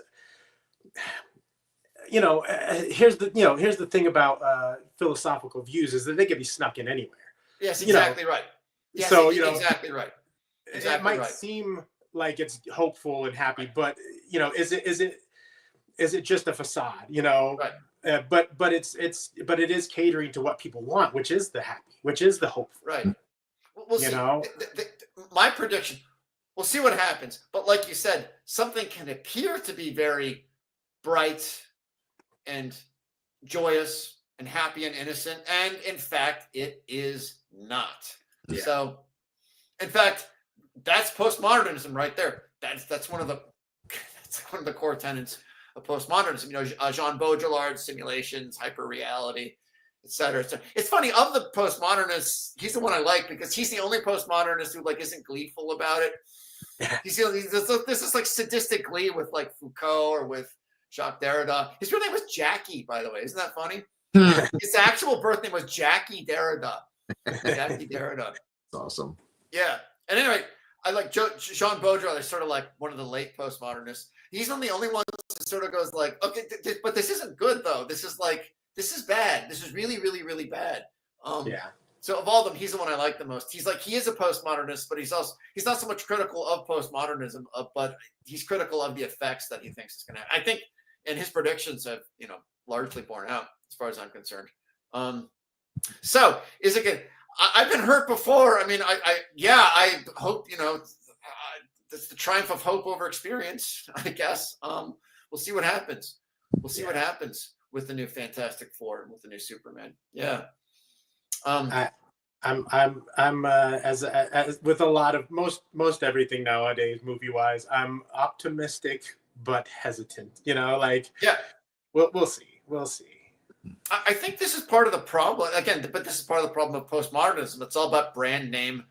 here's the thing about philosophical views is that they can be snuck in anywhere. Yes, exactly right. Yes, so, exactly right. It might seem like it's hopeful and happy, but, is it just a facade, Right. But it is catering to what people want, which is the happy, which is the hopeful. Right. We'll see. My prediction, we'll see what happens. But like you said, something can appear to be very bright and joyous and happy and innocent, and in fact, it is not. Yeah. So, in fact, that's postmodernism right there. That's one of the core tenets of postmodernism. Jean Baudrillard's simulations, hyperreality, et cetera. It's funny, of the postmodernists, he's the one I like because he's the only postmodernist who isn't gleeful about it. This is like sadistic glee with like Foucault or with Jacques Derrida. His real name was Jackie, by the way. Isn't that funny? That's His actual birth name was Jackie Derrida. Jackie Derrida. awesome. Yeah. And anyway, I like Jean Baudrillard is sort of like one of the late postmodernists. He's one of the only ones that sort of goes like, okay, but this isn't good though. This is bad. This is really, really, really bad. Yeah. So of all of them, he's the one I like the most. He is a postmodernist, but he's not so much critical of postmodernism, but he's critical of the effects that he thinks is going to have. I think, and his predictions have, largely borne out as far as I'm concerned. So is it good? I've been hurt before. I mean, I hope, it's the triumph of hope over experience, I guess. We'll see what happens. We'll see what happens with the new Fantastic Four, with the new Superman. Yeah. I'm as with a lot of most everything nowadays, movie wise, I'm optimistic but hesitant. We'll see. I think this is part of the problem again, but this is part of the problem of postmodernism. It's all about brand name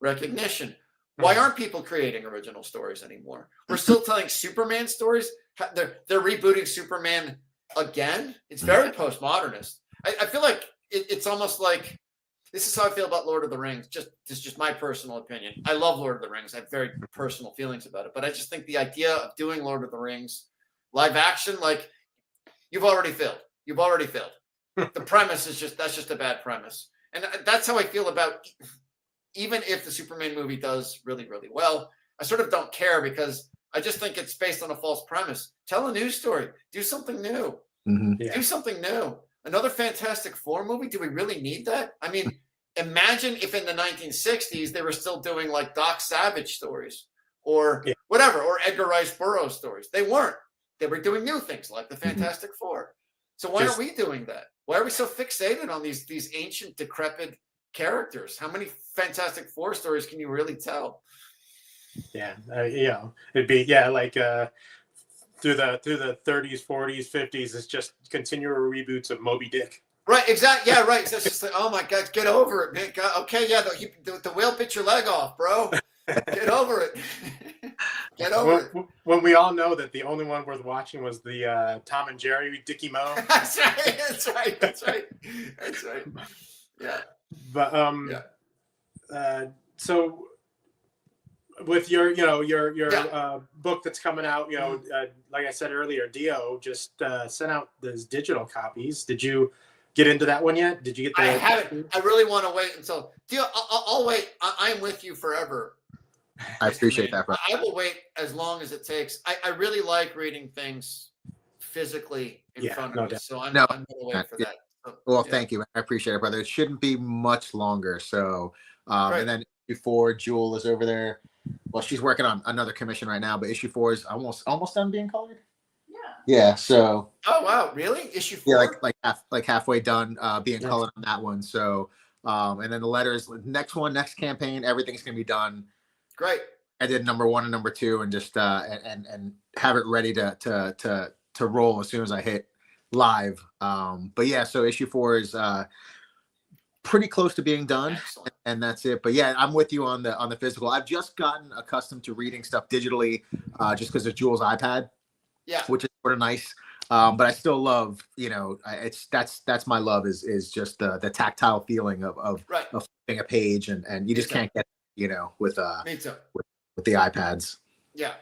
recognition. Why aren't people creating original stories anymore? We're still telling Superman stories. They're rebooting Superman again. It's very postmodernist. I feel like it's almost like this is how I feel about Lord of the Rings. This is just my personal opinion. I love Lord of the Rings. I have very personal feelings about it, but I just think the idea of doing Lord of the Rings live action, like you've already failed. You've already failed. The premise is that's just a bad premise. And that's how I feel about, even if the Superman movie does really, really well, I sort of don't care because I just think it's based on a false premise. Tell a new story. Do something new. Do something new. Another Fantastic Four movie? Do we really need that? I mean, imagine if in the 1960s they were still doing like Doc Savage stories or whatever, or Edgar Rice Burroughs stories. They weren't. They were doing new things like the Fantastic Four. So why are we doing that? Why are we so fixated on these ancient, decrepit characters? How many Fantastic Four stories can you really tell? Yeah, it'd be like through the 30s, 40s, 50s. It's just continual reboots of Moby Dick. Right, exactly. Yeah, right. So it's just like, oh my God, get over it, man. God, okay, yeah, the whale bit your leg off, bro. Get over it. Get over it. When we all know that the only one worth watching was the Tom and Jerry Dickie Mo. That's right. Yeah. But so with your book that's coming out, like I said earlier, Dio just sent out those digital copies. Did you get into that one yet? Did you get? I haven't. I really want to wait until Dio. I'll wait. I'm with you forever. I appreciate that, bro. I will wait as long as it takes. I really like reading things physically in front of me, so I'm going to wait for that. Well, thank you. I appreciate it, brother. It shouldn't be much longer. So, and then issue 4, Jewel is over there. Well, she's working on another commission right now, but issue 4 is almost done being colored. Yeah. So. Oh wow! Really? Issue 4? Yeah, like halfway done being colored on that one. So, and then the letters, next campaign, everything's gonna be done. Great. I did number 1 and number 2, and just and have it ready to roll as soon as I hit live. But yeah, so issue 4 is pretty close to being done. Excellent. And that's it. But yeah, I'm with you on the physical. I've just gotten accustomed to reading stuff digitally, just because of Jules' iPad. Yeah, which is sort of nice. But I still love, that's my love is just the tactile feeling of flipping a page, and you just can't get with me too. with the iPads. Yeah,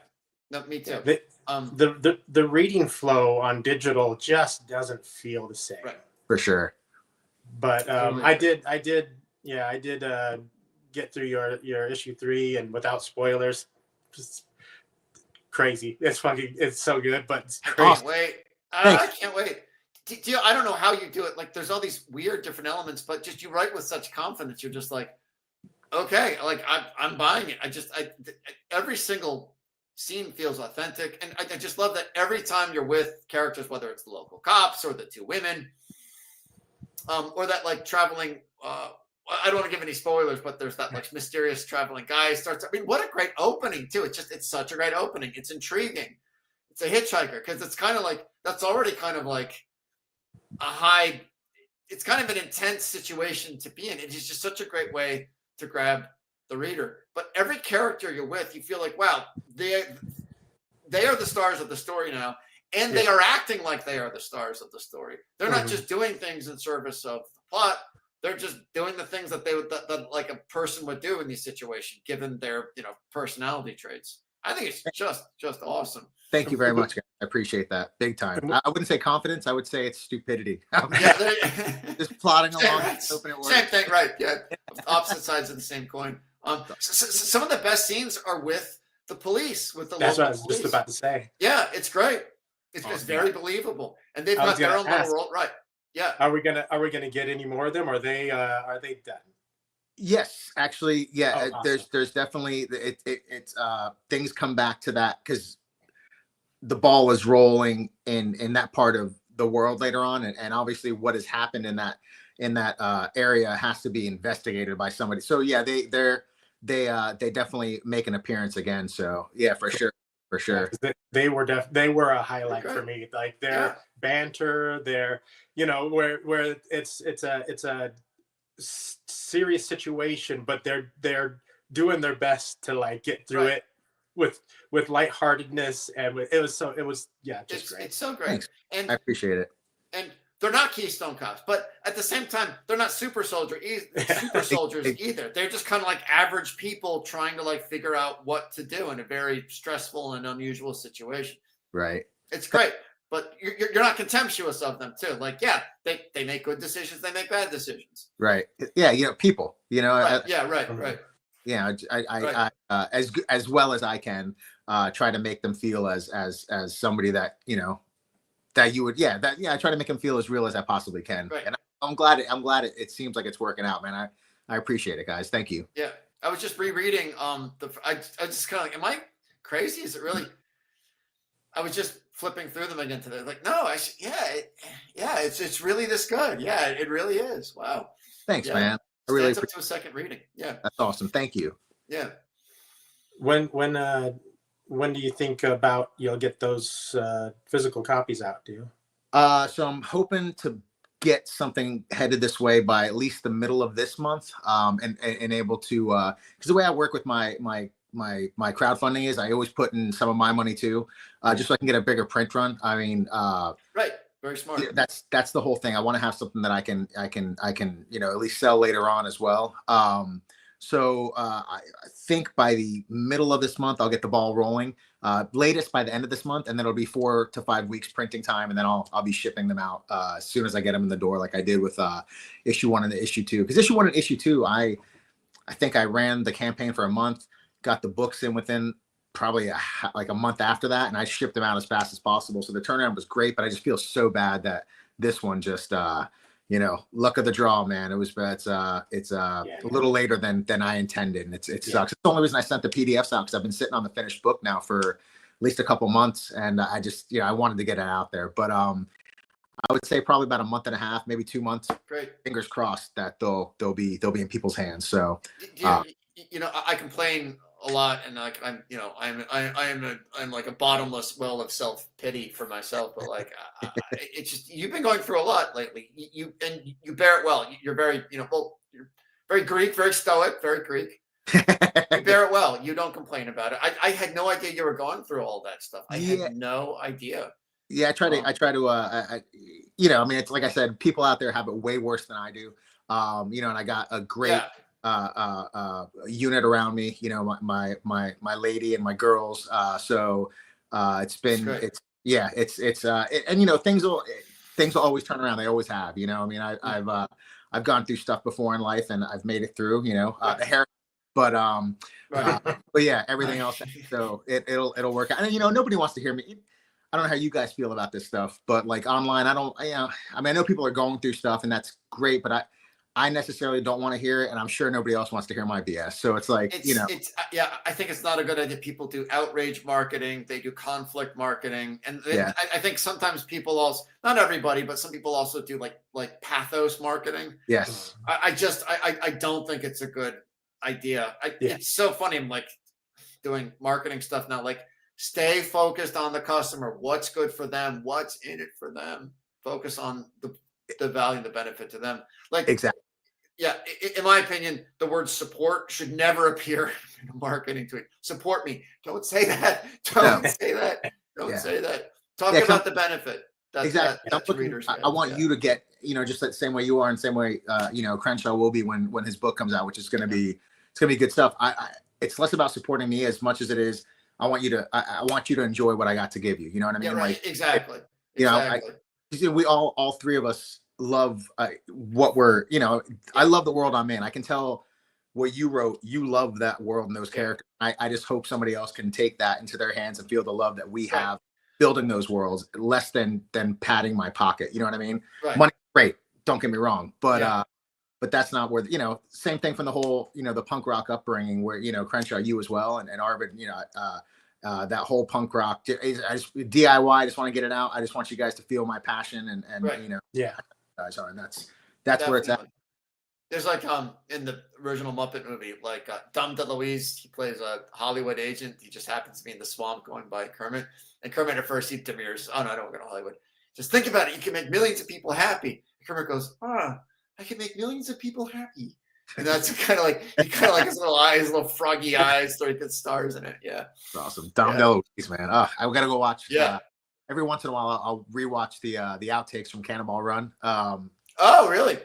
no, me too. The reading flow on digital just doesn't feel the same. Right. For sure. But I did get through your issue 3 and without spoilers. Just crazy. It's so good, but it's crazy. I can't wait. I don't know how you do it. Like there's all these weird different elements, but just you write with such confidence. You're just like, okay, like I'm buying it. Every single scene feels authentic. And I just love that every time you're with characters, whether it's the local cops or the 2 women, or that like traveling, I don't want to give any spoilers, but there's that like mysterious traveling guy starts. I mean, what a great opening too. It's such a great opening. It's intriguing. It's a hitchhiker because it's kind of like, that's already kind of like it's kind of an intense situation to be in. It is just such a great way to grab the reader. But every character you're with, you feel like, wow, they are the stars of the story now. and they are acting like they are the stars of the story. They're not just doing things in service of the plot. They're just doing the things that they would that like a person would do in these situations, given their personality traits. I think it's just awesome. Thank you very much, guys. I appreciate that big time. I wouldn't say confidence. I would say it's stupidity. Yeah, just plodding along, right. hoping it works. Same thing, right? Yeah, opposite sides of the same coin. Some of the best scenes are with the police, with the That's local what I was police. just about to say. Yeah, it's great. It's very believable, and they've got their own little world, right? Yeah. Are we gonna get any more of them? Are they done? Yes, actually, yeah. Oh, awesome. There's definitely it's things come back to that because the ball is rolling in that part of the world later on, and obviously what has happened in that area has to be investigated by somebody. So yeah, they definitely make an appearance again. So yeah, for sure. They were a highlight for me. Like their banter, their where it's a serious situation, but they're doing their best to like get through it with lightheartedness, and it was just great. It's so great. Thanks. And I appreciate it. And they're not Keystone Cops, but at the same time, they're not super soldiers either. They're just kind of like average people trying to like figure out what to do in a very stressful and unusual situation. Right. It's great, but you're not contemptuous of them too. Like, yeah, they make good decisions, they make bad decisions. Right. Yeah. People. Right. Right. Yeah. I as well as I can try to make them feel as somebody that that you would, I try to make them feel as real as I possibly can. Right. And I'm glad it seems like it's working out, man. I appreciate it, guys. Thank you. Yeah. I was just rereading I just kind of like, am I crazy? Is it really? I was just flipping through them again today. Like, no, it's really this good. Yeah, it really is. Wow. Thanks, man. I really up to a second reading. Yeah. That's awesome. Thank you. Yeah. When do you think about you'll get those physical copies out? Do you? So I'm hoping to get something headed this way by at least the middle of this month, and able to because the way I work with my crowdfunding is I always put in some of my money too, just so I can get a bigger print run. I mean, right, very smart. That's the whole thing. I want to have something that I can at least sell later on as well. So I think by the middle of this month, I'll get the ball rolling. Latest by the end of this month, and then it'll be 4 to 5 weeks printing time, and then I'll be shipping them out as soon as I get them in the door, like I did with issue 1 and issue 2. Because issue 1 and issue 2, I think I ran the campaign for a month, got the books in within probably like a month after that, and I shipped them out as fast as possible. So the turnaround was great, but I just feel so bad that this one just luck of the draw, man. It's a little later than I intended, and it sucks. It's the only reason I sent the PDFs out, because I've been sitting on the finished book now for at least a couple months, and I just I wanted to get it out there. But I would say probably about a month and a half, maybe 2 months. Great. Fingers crossed that they'll be in people's hands. So I complain a lot, and like I'm like a bottomless well of self-pity for myself, but like it's just, you've been going through a lot lately. You bear it well. You're very you're very Greek, very stoic, very Greek. You bear it well. You don't complain about it. I had no idea you were going through all that stuff. I had no idea. Yeah, I try to I mean, it's like I said, people out there have it way worse than I do. And I got a great unit around me, my lady and my girls. So it's been, things will always turn around. They always have, I mean, I've gone through stuff before in life, and I've made it through, the hair, but yeah, everything else. So it'll work out. And nobody wants to hear me. I don't know how you guys feel about this stuff, but like online, I know people are going through stuff, and that's great, but I necessarily don't want to hear it, and I'm sure nobody else wants to hear my BS. So it's like, I think it's not a good idea. People do outrage marketing, they do conflict marketing, and I think sometimes people also, not everybody, but some people also do like pathos marketing. Yes. I don't think it's a good idea. It's so funny. I'm like doing marketing stuff now, like stay focused on the customer. What's good for them? What's in it for them? Focus on the value and the benefit to them. Like, exactly. Yeah, in my opinion, the word support should never appear in a marketing tweet. Support me. Don't say that. Don't say that. Don't say that. Talk Yeah, about the benefit that, exactly. that readers I get. want you to get, just that same way you are and same way, Crenshaw will be when his book comes out, which is going to be, it's going to be good stuff. It's less about supporting me as much as it is. I want you to enjoy what I got to give you. You know what I mean? Yeah, right. Like, Exactly. Exactly. We all three of us love what we're, I love the world I'm in. I can tell what you wrote, you love that world and those characters. I just hope somebody else can take that into their hands and feel the love that we have building those worlds, less than padding my pocket. You know what I mean? Right. Money, great. Don't get me wrong. But that's not where, same thing from the whole, the punk rock upbringing where, Crenshaw, you as well. And Arvid, that whole punk rock, I just DIY, I just want to get it out. I just want you guys to feel my passion and guys are, and that's where it's at. There's like in the original Muppet movie, like Dom DeLuise, he plays a Hollywood agent. He just happens to be in the swamp going by Kermit. And Kermit at first he demurs, oh no, I don't want to go to Hollywood. Just think about it, you can make millions of people happy. And Kermit goes, I can make millions of people happy. And that's kind of like his little eyes, little froggy eyes, so he gets stars in it. Yeah. That's awesome. Dom DeLuise, man. I gotta go watch. Yeah. Every once in a while I'll rewatch the outtakes from Cannonball Run. Oh, really?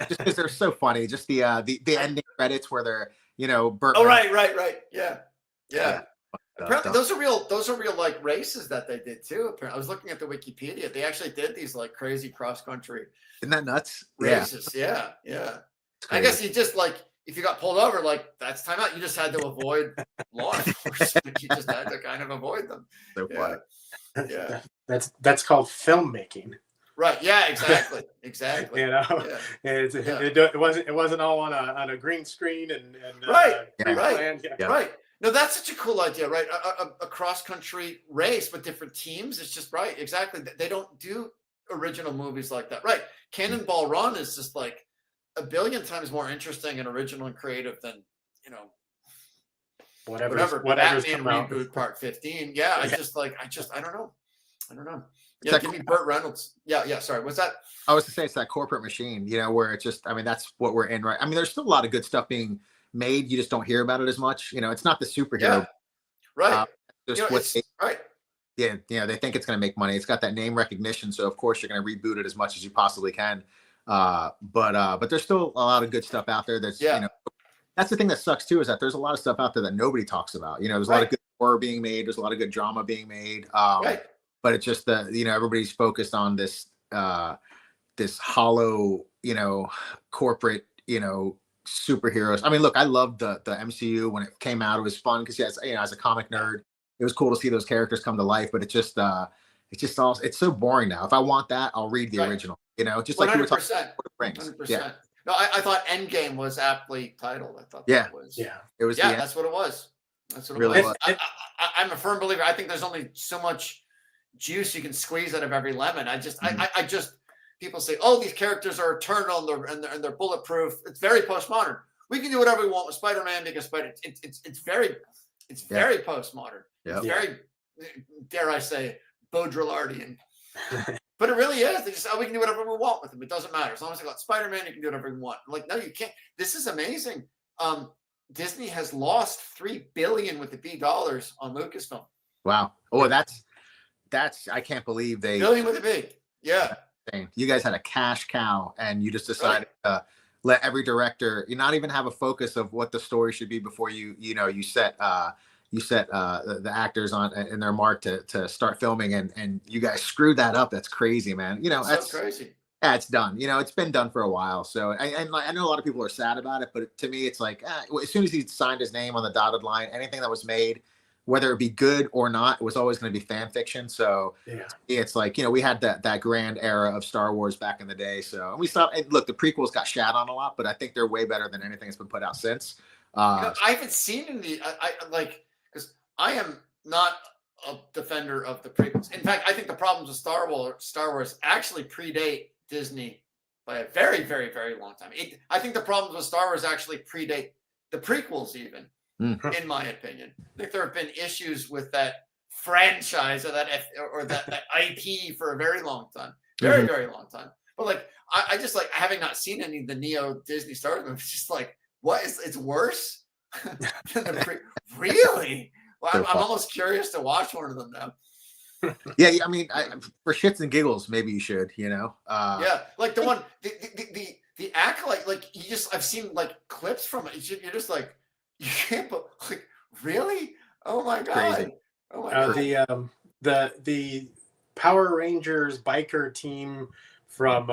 Just because they're so funny. Just the ending credits where they're, Burt. Oh, right. Yeah. Apparently, those are real like races that they did too. Apparently, I was looking at the Wikipedia. They actually did these like crazy cross country. Isn't that nuts? Races. Yeah. I guess you just like if you got pulled over, like that's time out. You just had to avoid law enforcement. You just had to kind of avoid them. So funny. Yeah. That's called filmmaking. Right. Yeah. Exactly. It wasn't all on a green screen and right. No, that's such a cool idea, right? A cross country race with different teams. It's just right. Exactly. They don't do original movies like that, right? Cannonball Run is just like a billion times more interesting and original and creative than whatever Batman reboot part 15. Yeah, I don't know. Yeah, give me Burt Reynolds. Yeah. Sorry, what's that? I was to say it's that corporate machine, where it's just, that's what we're in, right? There's still a lot of good stuff being made. You just don't hear about it as much. It's not the superhero. Right. Right. Yeah. They think it's going to make money. It's got that name recognition. So of course you're going to reboot it as much as you possibly can. But there's still a lot of good stuff out there. That's, that's the thing that sucks too, is that there's a lot of stuff out there that nobody talks about. There's a lot of good horror being made. There's a lot of good drama being made. But it's just that, everybody's focused on this, this hollow, corporate, superheroes. Look, I loved the MCU when it came out. It was fun because as a comic nerd, it was cool to see those characters come to life. But it's so boring now. If I want that, I'll read the original. Just like 100%, you were talking about Lord of the Rings. 100%. Yeah. No, I thought Endgame was aptly titled. I thought that was. Yeah. It was. Yeah, that's what it was. That's what it really was. I'm a firm believer. I think there's only so much juice you can squeeze out of every lemon. I just people say, oh, these characters are eternal and they're bulletproof. It's very postmodern. We can do whatever we want with Spider-Man because it's very postmodern. Yeah. It's very, dare I say, Baudrillardian. But it really is. They just we can do whatever we want with them. It doesn't matter. As long as I got Spider-Man, you can do whatever you want. Like, no, you can't. This is amazing. Disney has lost $3 billion with the B dollars on Lucasfilm. Wow. Oh, that's I can't believe they billion with a B. Yeah. You guys had a cash cow and you just decided to let every director, you not even have a focus of what the story should be before you set the actors on in their mark to start filming and you guys screwed that up. That's crazy, man. That's so crazy. Yeah, it's done. It's been done for a while. So I know a lot of people are sad about it, but to me, it's like as soon as he signed his name on the dotted line, anything that was made, whether it be good or not, it was always going to be fan fiction. So it's like, we had that grand era of Star Wars back in the day. So we stopped. Look, the prequels got shat on a lot, but I think they're way better than anything that's been put out since. I haven't seen any. Because I am not a defender of the prequels. In fact, I think the problems with Star Wars actually predate Disney by a very, very, very long time. I think the problems with Star Wars actually predate the prequels even. In my opinion, I think there have been issues with that franchise or that IP for a very long time, very, very long time. But like, I just like having not seen any of the Neo Disney Star Wars movies. Just like, it's worse than the really? Well, I'm almost curious to watch one of them now. Yeah, I mean, for shits and giggles, maybe you should, you know. Yeah, like the one, the acolyte, like I've seen like clips from it. You're just like, you can't, like, really? Oh my god! Crazy. Oh my god! The Power Rangers biker team from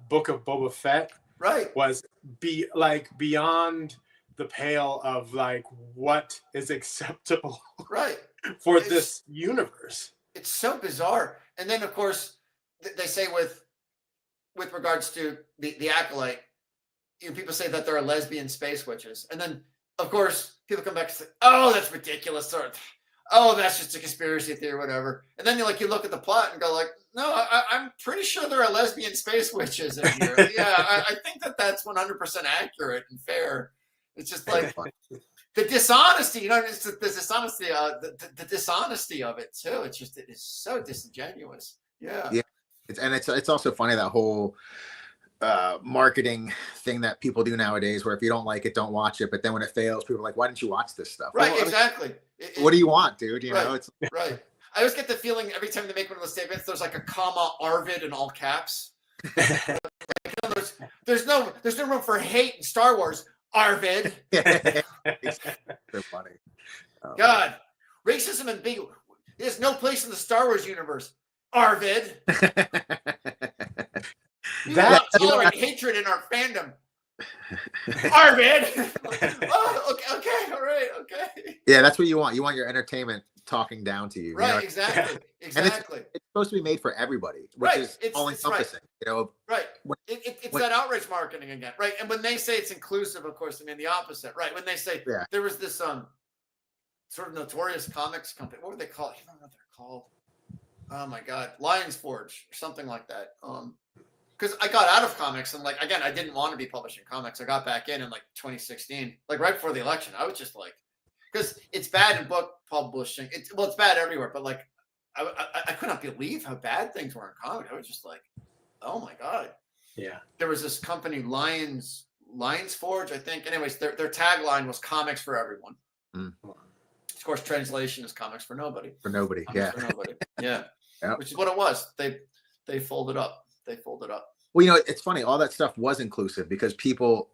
Book of Boba Fett Right. was beyond the pale of like what is acceptable Right. for this universe. It's so bizarre. And then of course they say with regards to the acolyte, you know, people say that there are lesbian space witches, and then of course people come back and say, "Oh, that's ridiculous," or "Oh, that's just a conspiracy theory," or whatever. And then you look at the plot and go like, "No, I'm pretty sure there are lesbian space witches in here." Yeah, I think that's 100% accurate and fair. It's just like the dishonesty, you know, it's the dishonesty, the dishonesty of it too. It's just, it is so disingenuous. Yeah. Yeah. It's also funny, that whole marketing thing that people do nowadays, where if you don't like it, don't watch it. But then when it fails, people are like, why didn't you watch this stuff? Right. Well, Exactly. What do you want, dude? You right, know, it's right. I always get the feeling every time they make one of those statements, there's like a comma, Arvid in all caps. There's no room for hate in Star Wars. Arvid. so funny. God, racism and big. There's no place in the Star Wars universe. Arvid. We will not tolerate hatred in our fandom. Arvid. Oh, okay, all right, okay. Yeah, that's what you want. You want your entertainment talking down to you. Right, you know? exactly. Exactly. It's supposed to be made for everybody, which right. is all encompassing. Right. You know, right. It's that outrage marketing again, right? And when they say it's inclusive, of course, I mean the opposite, right? When they say there was this sort of notorious comics company, what were they called? I don't know what they're called. Oh my god, Lions Forge or something like that. Because I got out of comics and like again, I didn't want to be publishing comics. I got back in like 2016, like right before the election. I was just like, because it's bad in book publishing. It's bad everywhere, but like I could not believe how bad things were in comics. I was just like, oh my god. Yeah. There was this company, Lions Forge, I think. Anyways, their tagline was "Comics for everyone." Mm. Of course, translation is "Comics for nobody." For nobody, comics for nobody. Yeah. Which is what it was. They folded up. Well, you know, it's funny. All that stuff was inclusive because people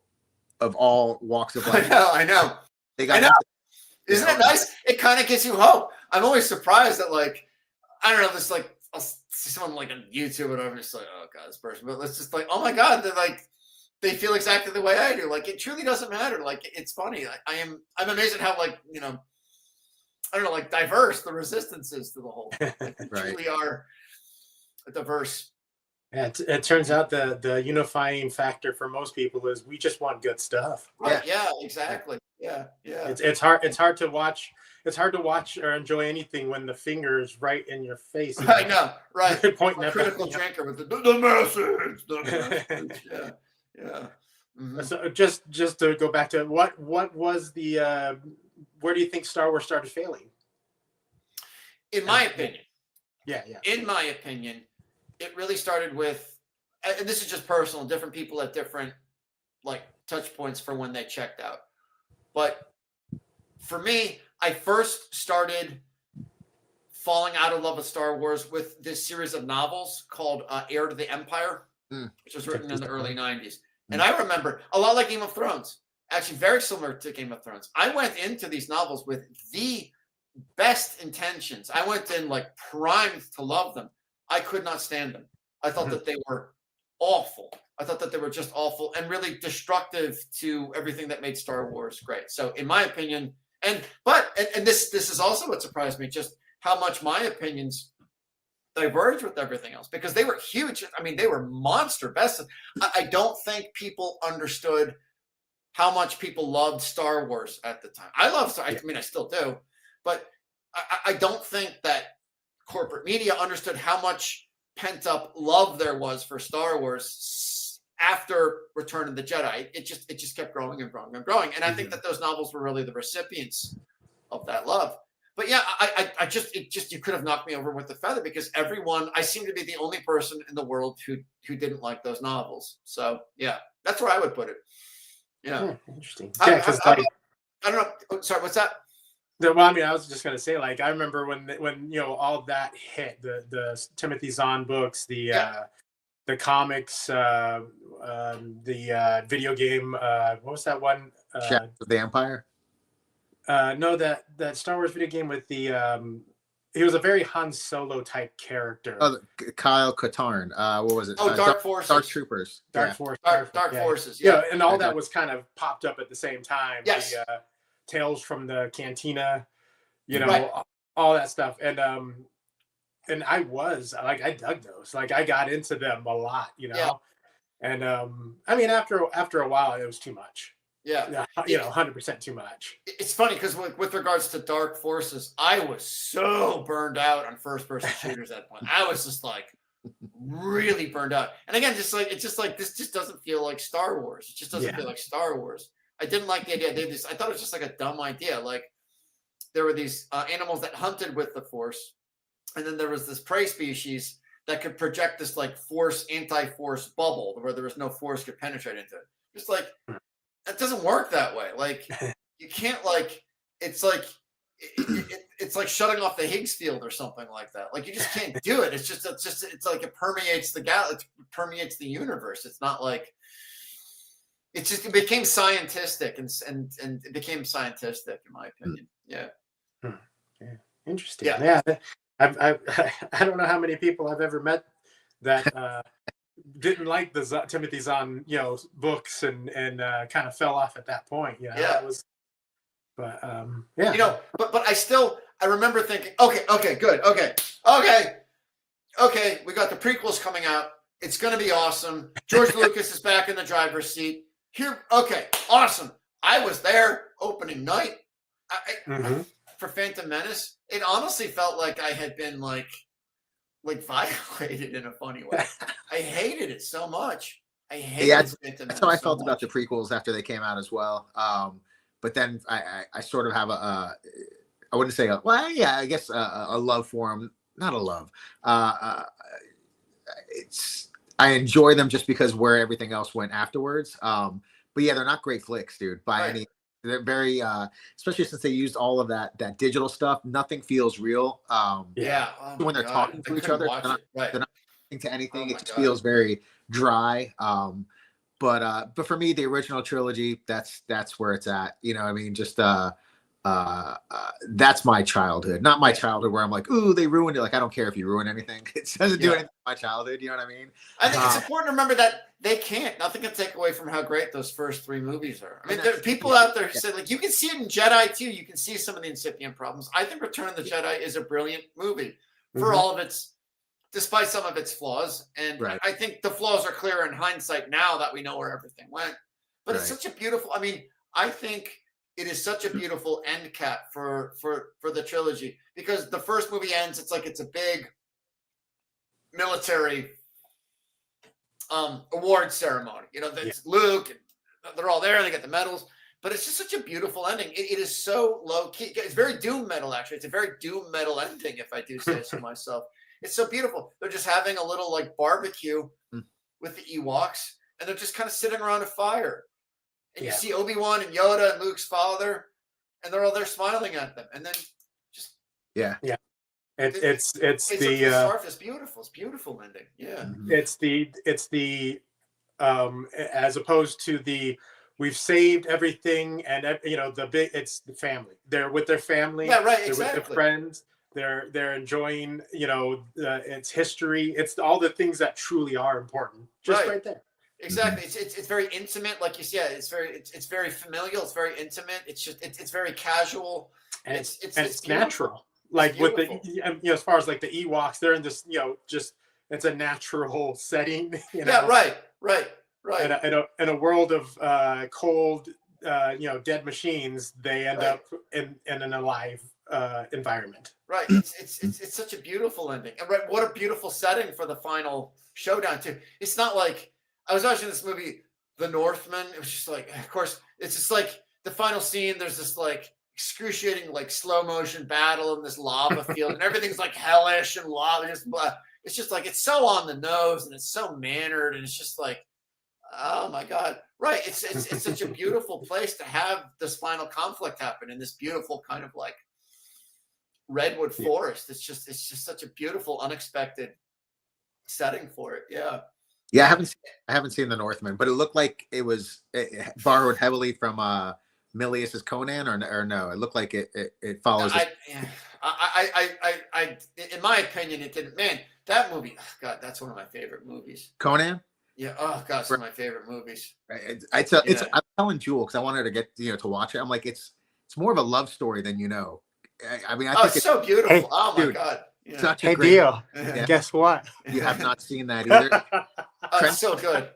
of all walks of life. I know. They got. I know. Isn't it nice? It kind of gives you hope. I'm always surprised that, like, I don't know, this, like, I'll see someone like on YouTube or whatever, just like, oh god, this person, but it's just like, oh my god, they're like, they feel exactly the way I do. Like, it truly doesn't matter. Like, it's funny. I'm amazed at how, like, you know, I don't know, like, diverse the resistance is to the whole thing. Like, we truly are a diverse. Yeah, it turns out the unifying factor for most people is we just want good stuff. Right. Yeah, exactly. Yeah. It's hard to watch. It's hard to watch or enjoy anything when the finger is right in your face. I know. Right. Pointing at critical drinker with the message. The message. Yeah. Mm-hmm. So just to go back to what was the where do you think Star Wars started failing? In my opinion. Yeah. In my opinion, it really started with, and this is just personal, different people at different like touch points for when they checked out. But for me, I first started falling out of love with Star Wars with this series of novels called Heir to the Empire, which was written in the early 90s. And I remember, a lot like Game of Thrones, actually very similar to Game of Thrones. I went into these novels with the best intentions. I went in like primed to love them. I could not stand them. I thought that they were awful. I thought that they were just awful and really destructive to everything that made Star Wars great. So in my opinion, and this is also what surprised me, just how much my opinions diverge with everything else, because they were huge. I mean, they were monster best. I don't think people understood how much people loved Star Wars at the time. I mean, I still do, but I don't think that corporate media understood how much pent up love there was for Star Wars after Return of the Jedi. It just kept growing and growing and growing. And I think that those novels were really the recipients of that love. But yeah, I just you could have knocked me over with a feather, because I seem to be the only person in the world who didn't like those novels. So yeah, that's where I would put it. Yeah. Interesting. I don't know. Oh, sorry, what's that? Well, I mean, I was just gonna say, like, I remember when all that hit, the Timothy Zahn books, the comics, the video game. What was that one? Shadow of the Empire. No, that Star Wars video game with the. He was a very Han Solo type character. Oh, Kyle Katarn. What was it? Oh, Dark Forces. Dark Troopers. Dark Force. Dark Forces. Yeah, and all that was kind of popped up at the same time. Yes. The, Tales from the Cantina, Right. all that stuff, and I was like, I dug those. Like, I got into them a lot, Yeah. And I mean, after a while, it was too much. Yeah. 100% too much. It's funny because with regards to Dark Forces, I was so burned out on first-person shooters at that point. I was just like really burned out. And again, it's just like this just doesn't feel like Star Wars. It just doesn't feel like Star Wars. I didn't like the idea. I thought it was just like a dumb idea. Like there were these animals that hunted with the Force, and then there was this prey species that could project this like anti-force bubble where there was no force could penetrate into it. Just like that doesn't work that way. Like you can't like it's like it's like shutting off the Higgs field or something like that. Like you just can't do it. It's like it permeates the it permeates the universe. It's not like it became scientific and it became scientific in my opinion. Yeah. Interesting. Yeah. I don't know how many people I've ever met that didn't like the Timothy Zahn books and kind of fell off at that point. Yeah. It was, but but I remember thinking, okay, good, okay, we got the prequels coming out. It's gonna be awesome. George Lucas is back in the driver's seat. Here, okay, awesome. I was there opening night for Phantom Menace. It honestly felt like I had been like violated in a funny way. I hated it so much. I hated Phantom Menace. That's how I felt about the prequels after they came out as well. But then I sort of have I wouldn't say I guess a love for them. Not a love. I enjoy them just because where everything else went afterwards. But yeah, they're not great flicks, dude. Any, they're very, especially since they used all of that digital stuff. Nothing feels real. When they're talking to each other, they're not talking to anything. It just feels very dry. But for me, the original trilogy, that's where it's at. You know, I mean, just that's my childhood, not my childhood where I'm like, ooh, they ruined it. Like, I don't care if you ruin anything. It doesn't do anything to my childhood. You know what I mean? I think it's important to remember that nothing can take away from how great those first three movies are. I mean, there are people out there who say, like, you can see it in Jedi too. You can see some of the incipient problems. I think Return of the Jedi is a brilliant movie for all of its, despite some of its flaws. And I think the flaws are clearer in hindsight now that we know where everything went. But it's such a beautiful, I mean, I think it is such a beautiful end cap for the trilogy, because the first movie ends, it's like it's a big military award ceremony. You know, that's Luke, and they're all there, and they get the medals. But it's just such a beautiful ending. It is so low key. It's very doom metal, actually. It's a very doom metal ending, if I do say so myself. It's so beautiful. They're just having a little like barbecue with the Ewoks, and they're just kind of sitting around a fire. And you see Obi-Wan and Yoda and Luke's father, and they're all there smiling at them. And then just it's the surface beautiful. It's beautiful ending. Yeah. It's the as opposed to the we've saved everything, and it's the family. They're with their family. Yeah, right. They're Exactly. with their friends. They're enjoying its history. It's all the things that truly are important. Just right there. Exactly. It's very intimate, like you said. It's very familial. It's very intimate. It's just it's very casual. And it's natural. Like with the as far as like the Ewoks, they're in this just it's a natural setting. Yeah. Right. In a world of cold, dead machines, they end up in an alive environment. Right. It's such a beautiful ending, and what a beautiful setting for the final showdown too. It's not like. I was watching this movie, The Northman. It was just like, of course, it's just like the final scene. There's this like excruciating, like slow motion battle in this lava field, and everything's like hellish and lava. It's just like, it's so on the nose and it's so mannered, and it's just like, oh my God. Right. It's such a beautiful place to have this final conflict happen in this beautiful kind of like redwood forest. It's just such a beautiful, unexpected setting for it. Yeah. Yeah, I haven't seen The Northman, but it looked like it borrowed heavily from Milius's Conan, or no? It looked like it follows. In my opinion, it didn't. Man, that movie, oh God, that's one of my favorite movies. Conan. Yeah. Oh God, it's one of my favorite movies. I'm telling Jewel because I want her to get to watch it. I'm like, it's more of a love story than I mean, I think it's so beautiful. Hey, oh my dude, God. Yeah. such a Hey, great. Dio. Yeah. Guess what? You have not seen that either. It's so good.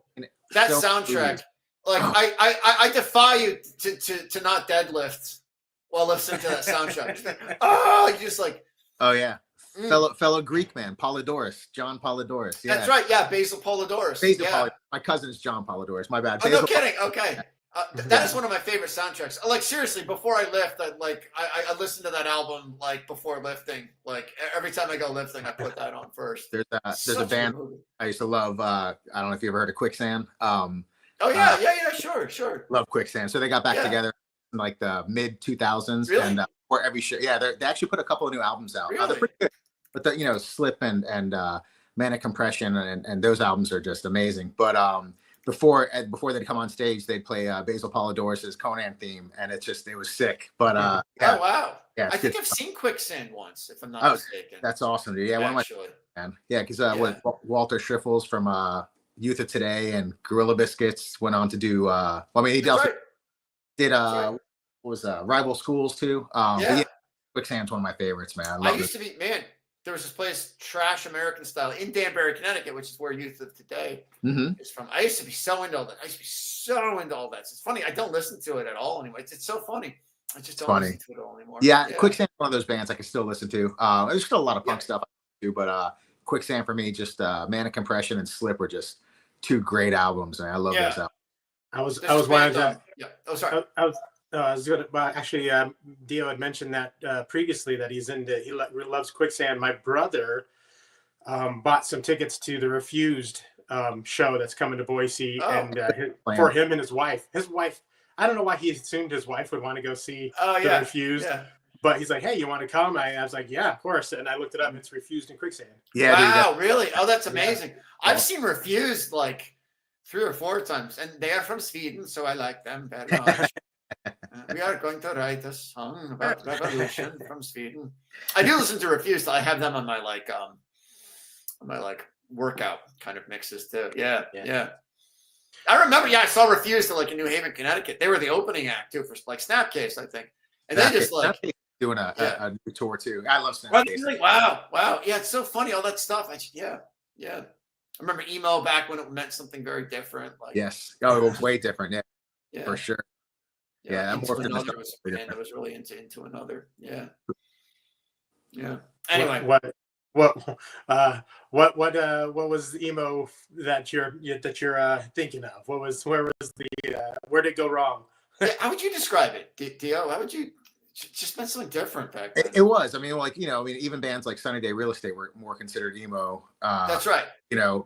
That soundtrack. Like I defy you to not deadlift while listening to that soundtrack. Oh, you just like. Oh yeah, fellow Greek man, Polydorus, John Polydorus. Yeah, that's right. Yeah, Basil Polydorus. My cousin's John Polydorus. My bad. Oh, no kidding. Okay. That is one of my favorite soundtracks. Like seriously, before I lift, I listen to that album like before lifting. Like every time I go lifting, I put that on first. There's a band I used to love. I don't know if you ever heard of Quicksand. Oh yeah, sure. Love Quicksand. So they got back together in like the mid 2000s, really? And for every show, they actually put a couple of new albums out. Really? They're pretty good. But Slip and Manic Compression and those albums are just amazing. But before they'd come on stage, they'd play Basil Polydorus's Conan theme, and it was sick. But oh wow, yeah, I think I've seen Quicksand once, if I'm not mistaken. That's awesome, dude. Yeah, one of my man. Yeah, because Walter Schriffels from Youth of Today and Gorilla Biscuits went on to do. He also did what was Rival Schools too. Quicksand's one of my favorites, man. I used to be There was this place, Trash American Style, in Danbury, Connecticut, which is where Youth of Today is from. I used to be so into all that. It's funny. I don't listen to it at all anymore. It's so funny. I just don't listen to it all anymore. Yeah, Quicksand's one of those bands I can still listen to. There's still a lot of punk stuff I do, but Quicksand for me, just Manic Compression and Slip were just two great albums, and I love those albums. I was wanting to. Yeah. Oh, sorry. I was good. Actually, Dio had mentioned that previously that he loves Quicksand. My brother bought some tickets to the Refused show that's coming to Boise, and for him and his wife. His wife, I don't know why he assumed his wife would want to go see the Refused. Yeah. But he's like, hey, you want to come? I was like, yeah, of course. And I looked it up. It's Refused in Quicksand. Yeah. Wow, dude, really? Oh, that's amazing. Yeah. I've seen Refused like 3 or 4 times, and they are from Sweden, so I like them very much. We are going to write a song about revolution from Sweden. I do listen to Refused. I have them on my workout kind of mixes too. Yeah. I remember. Yeah, I saw Refused in New Haven, Connecticut. They were the opening act too for like Snapcase, I think. And they just doing a new tour too. I love Snapcase. Wow. Yeah, it's so funny all that stuff. I remember emo back when it meant something very different. Yes. Oh, it was way different. Yeah. For sure. Yeah, and it was really into another. Yeah. Anyway, what was the emo that you're thinking of? Where did it go wrong? How would you describe it, Dio? How would you? Just meant something different back then. It was. I mean, even bands like Sunny Day Real Estate were more considered emo. That's right.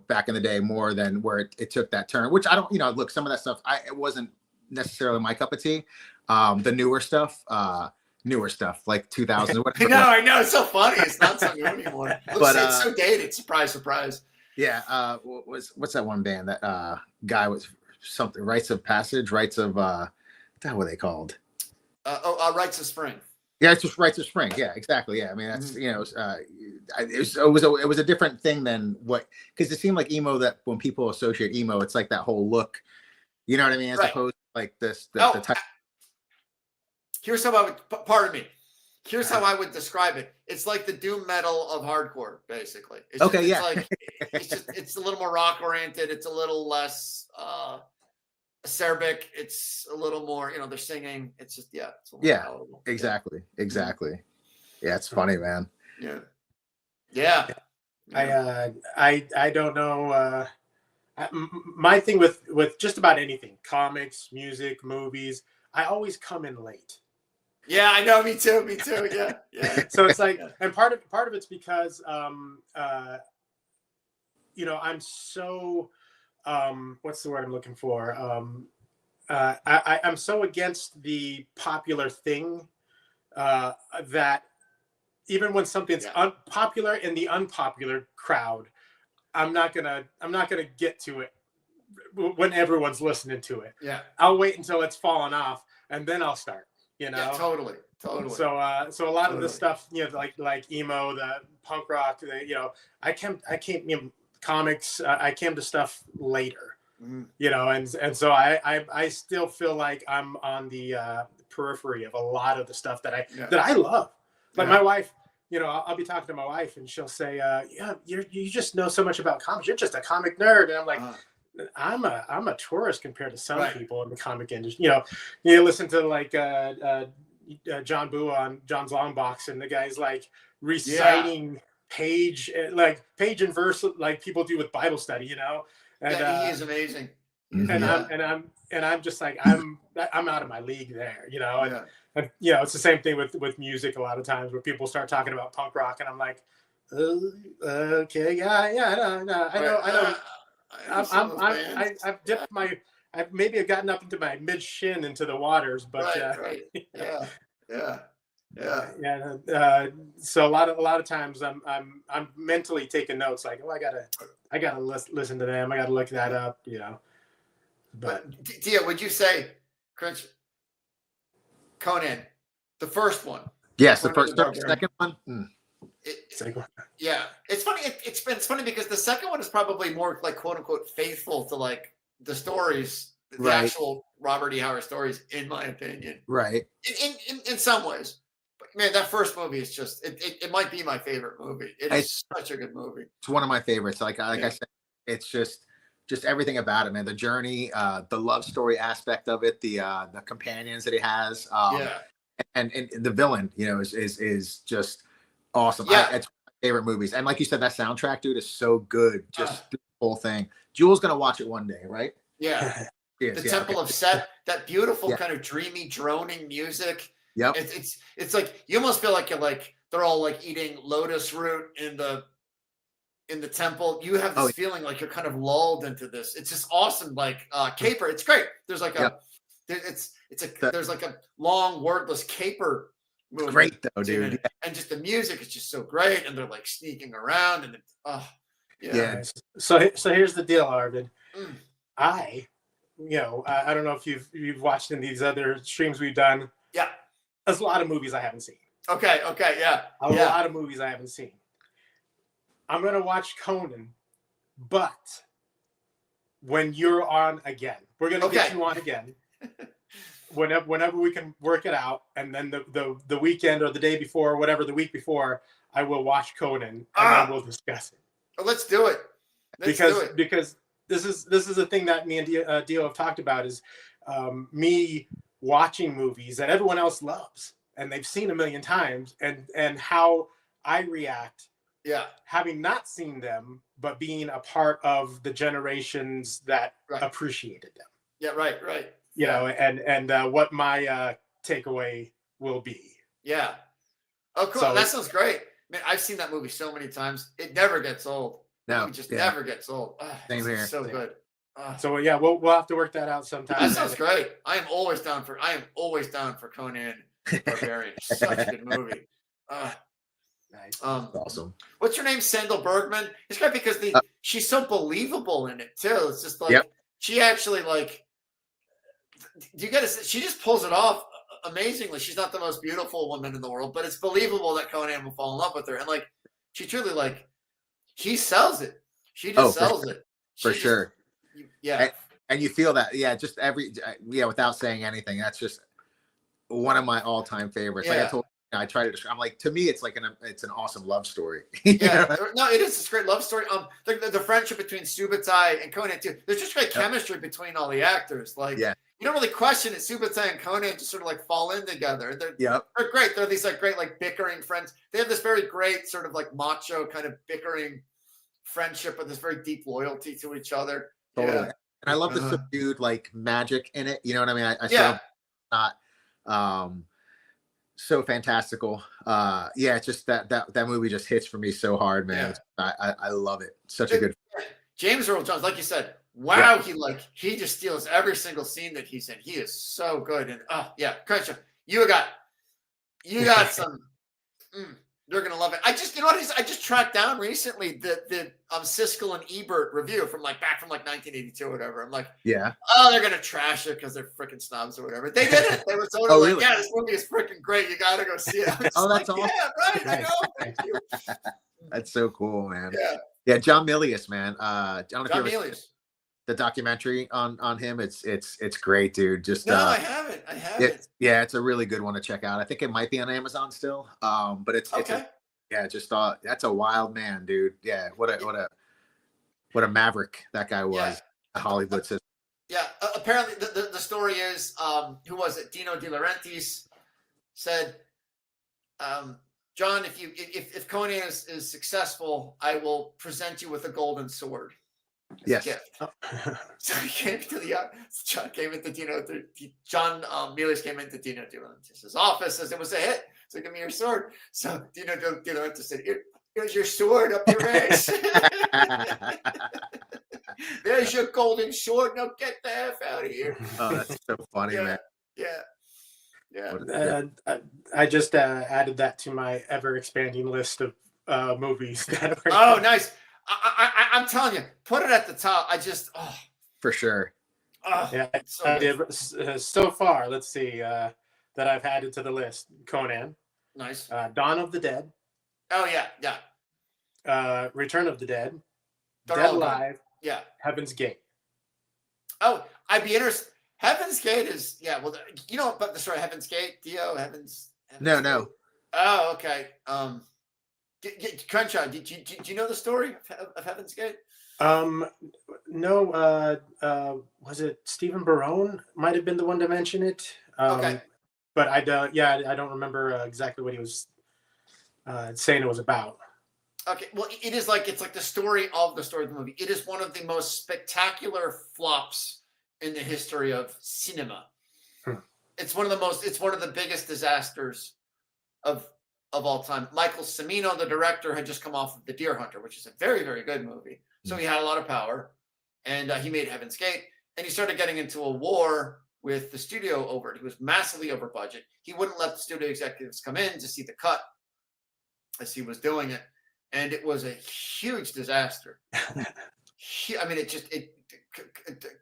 Back in the day, more than where it took that turn. Which I don't. Look, some of that stuff, it wasn't necessarily my cup of tea. The newer stuff, like 2000. I know. It's so funny. It's not so new anymore. It's so dated. Surprise. Yeah. What's that one band that guy was something? Rites of Passage. Rites of what were they called? Rites of Spring. Yeah, it's just Rites of Spring. Yeah, exactly. Yeah, I mean that's it was a different thing than what, because it seemed like emo, that when people associate emo, it's like that whole look. You know what I mean? As opposed to like the type. Here's how I would. Pardon me. Here's how I would describe it. It's like the doom metal of hardcore, basically. It's a little more rock oriented. It's a little less acerbic. It's a little more, they're singing. It's just palatable. Exactly. Yeah, it's funny, man. Yeah. I don't know. My thing with just about anything, comics, music, movies, I always come in late. Yeah, I know. Me too. Yeah. So it's like, and part of it's because, I'm so, what's the word I'm looking for? I'm so against the popular thing that even when something's unpopular in the unpopular crowd, I'm not gonna get to it when everyone's listening to it. Yeah. I'll wait until it's fallen off and then I'll start. You know. Yeah, totally. So a lot of the stuff, you know, like emo, the punk rock, you know, I came, you know, comics. I came to stuff later. You know, and so I still feel like I'm on the periphery of a lot of the stuff that I love. Like my wife, you know, I'll be talking to my wife and she'll say, yeah, you just know so much about comics. You're just a comic nerd. And I'm like, I'm a tourist compared to some people in the comic industry. You know, you listen to like John Boo on John's Long Box, and the guy's like reciting page and verse like people do with Bible study, you know. And he is amazing. And I'm just like I'm out of my league there, you know. And you know, it's the same thing with music a lot of times where people start talking about punk rock, and I'm like, okay, I know. I've dipped I've maybe gotten up into my mid shin into the waters, but so a lot of times I'm mentally taking notes like, oh, I gotta listen to them, I gotta look that up, you know. But Tia, would you say, Crunch, Conan, the first one? Yes, the second one. Yeah, it's funny. It's funny because the second one is probably more like quote unquote faithful to like the stories, the actual Robert E. Howard stories, in my opinion. Right. In some ways. Man, that first movie is just it might be my favorite movie. It's such a good movie. It's one of my favorites. Like I said, it's just everything about it, man. The journey, the love story aspect of it, the companions that he has, and the villain, you know, is just awesome. It's my favorite movies. And like you said, that soundtrack, dude, is so good. Just the whole thing. Jewel's gonna watch it one day, right? Yeah. The Temple of Set, that beautiful kind of dreamy droning music. Yep. It's like you almost feel like they're all like eating lotus root in the temple. You have this feeling like you're kind of lulled into this. It's just awesome, like caper. It's great. There's like there's like a long wordless caper movie. Great though, dude. And just the music is just so great, and they're like sneaking around and So here's the deal, Arvid. I don't know if you've watched in these other streams we've done. Yeah. There's a lot of movies I haven't seen. Okay, yeah. A lot of movies I haven't seen. I'm gonna watch Conan, but when you're on again, we're gonna get you on again. Whenever we can work it out, and then the weekend or the day before, or whatever, the week before, I will watch Conan and then we'll discuss it. Well, let's do it. Because this is a thing that me and Dio have talked about is me watching movies that everyone else loves and they've seen a million times, and how I react having not seen them but being a part of the generations that appreciated them. Right. You know, and what my takeaway will be. Yeah. Oh, cool. So, that sounds great. Man, I've seen that movie so many times. It never gets old. No, it just never gets old. Same here. So good. So we'll have to work that out sometime. That sounds great. I am always down for Conan Barbarian. Such a good movie. Nice. Awesome. What's her name? Sandal Bergman. It's great because she's so believable in it too. It's just like she actually like. She just pulls it off amazingly. She's not the most beautiful woman in the world, but it's believable that Conan will fall in love with her, and like she truly like he sells it. She just sells it for sure. Yeah, and you feel that, just without saying anything. That's just one of my all-time favorites. Yeah. Like I try to describe. I'm like, to me, it's like it's an awesome love story. No, it is. It's a great love story. The friendship between Subutai and Conan too. There's just great chemistry between all the actors. Like, you don't really question it. Subutai and Conan just sort of like fall in together. They're great. They're these like great like bickering friends. They have this very great sort of like macho kind of bickering friendship with this very deep loyalty to each other. Totally. And I love the subdued like magic in it. You know what I mean? I still not so fantastical. It's just that movie just hits for me so hard, man. I love it. Such a good. James Earl Jones, like you said, wow, he just steals every single scene that he's in. He is so good. And Crenshaw, you got some. They're gonna love it. I just, you know what? I just tracked down recently the Siskel and Ebert review from back from 1982 or whatever. I'm like, Yeah. oh, they're gonna trash it because they're freaking snobs or whatever. They didn't. They were sort of Oh, like, really? yeah, this movie is freaking great. You gotta go see it. I'm just Oh, that's like, awesome. yeah, right. I Nice. know. Thank you. That's so cool, man. Yeah. Yeah, John Milius, man. I don't know if John you ever Milius. the documentary on him. It's great, dude. Just No, I haven't. I haven't. yeah, it's a really good one to check out. I think it might be on Amazon still. But it's Okay. yeah, just thought that's a wild man, dude. Yeah, what a maverick that guy was. Yeah. A Hollywood system. Yeah. Apparently, the story is, who was it? Dino De Laurentiis said, John, if Conan is successful, I will present you with a golden sword. Yes. Gift. So he came to John Milius came into Dino De Laurentiis' office, says it was a hit. So give me your sword. So Dino De Laurentiis said, here's your sword up your ass. There's your golden sword. Now get the F out of here. Oh, that's so funny, man. Yeah. I just added that to my ever expanding list of movies. Oh, nice. I'm telling you, put it at the top. For sure. Yeah, I did so far. Let's see that I've added to the list: Conan, Nice. Dawn of the Dead, Oh yeah. Return of the Dead, They're Dead all good. Alive, Yeah. Heaven's Gate. Oh, I'd be interested. Heaven's Gate is well. You know about the story of Heaven's Gate, Dio? Heaven's No. Gate? Oh, okay. Crenshaw, do you know the story of Heaven's Gate? No. Was it Stephen Barone? Might have been the one to mention it. Okay. But I don't. Yeah, I don't remember exactly what he was saying it was about. Okay. Well, it's like the story of the movie. It is one of the most spectacular flops in the history of cinema. It's one of the biggest disasters of all time. Michael Cimino, the director, had just come off of The Deer Hunter, which is a very, very good movie. So he had a lot of power, and he made Heaven's Gate, and he started getting into a war with the studio over it. He was massively over budget. He wouldn't let the studio executives come in to see the cut as he was doing it, and it was a huge disaster. I mean, it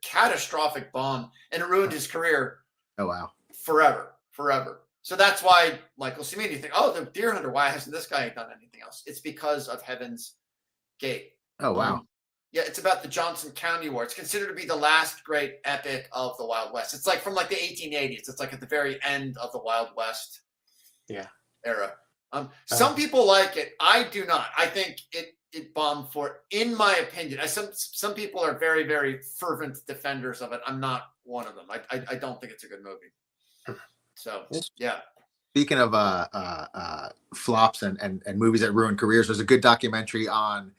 catastrophic bomb, and it ruined his career. Oh wow. Forever. So that's why Michael Cimino, you think, oh, The Deer Hunter, why hasn't this guy done anything else? It's because of Heaven's Gate. Oh wow. Yeah, it's about the Johnson County War. It's considered to be the last great epic of the Wild West. It's like from the 1880s. It's like at the very end of the Wild West era. Some people like it. I do not. I think it bombed in my opinion. Some people are very, very fervent defenders of it. I'm not one of them. I don't think it's a good movie. So yeah. Speaking of flops and movies that ruin careers, there's a good documentary on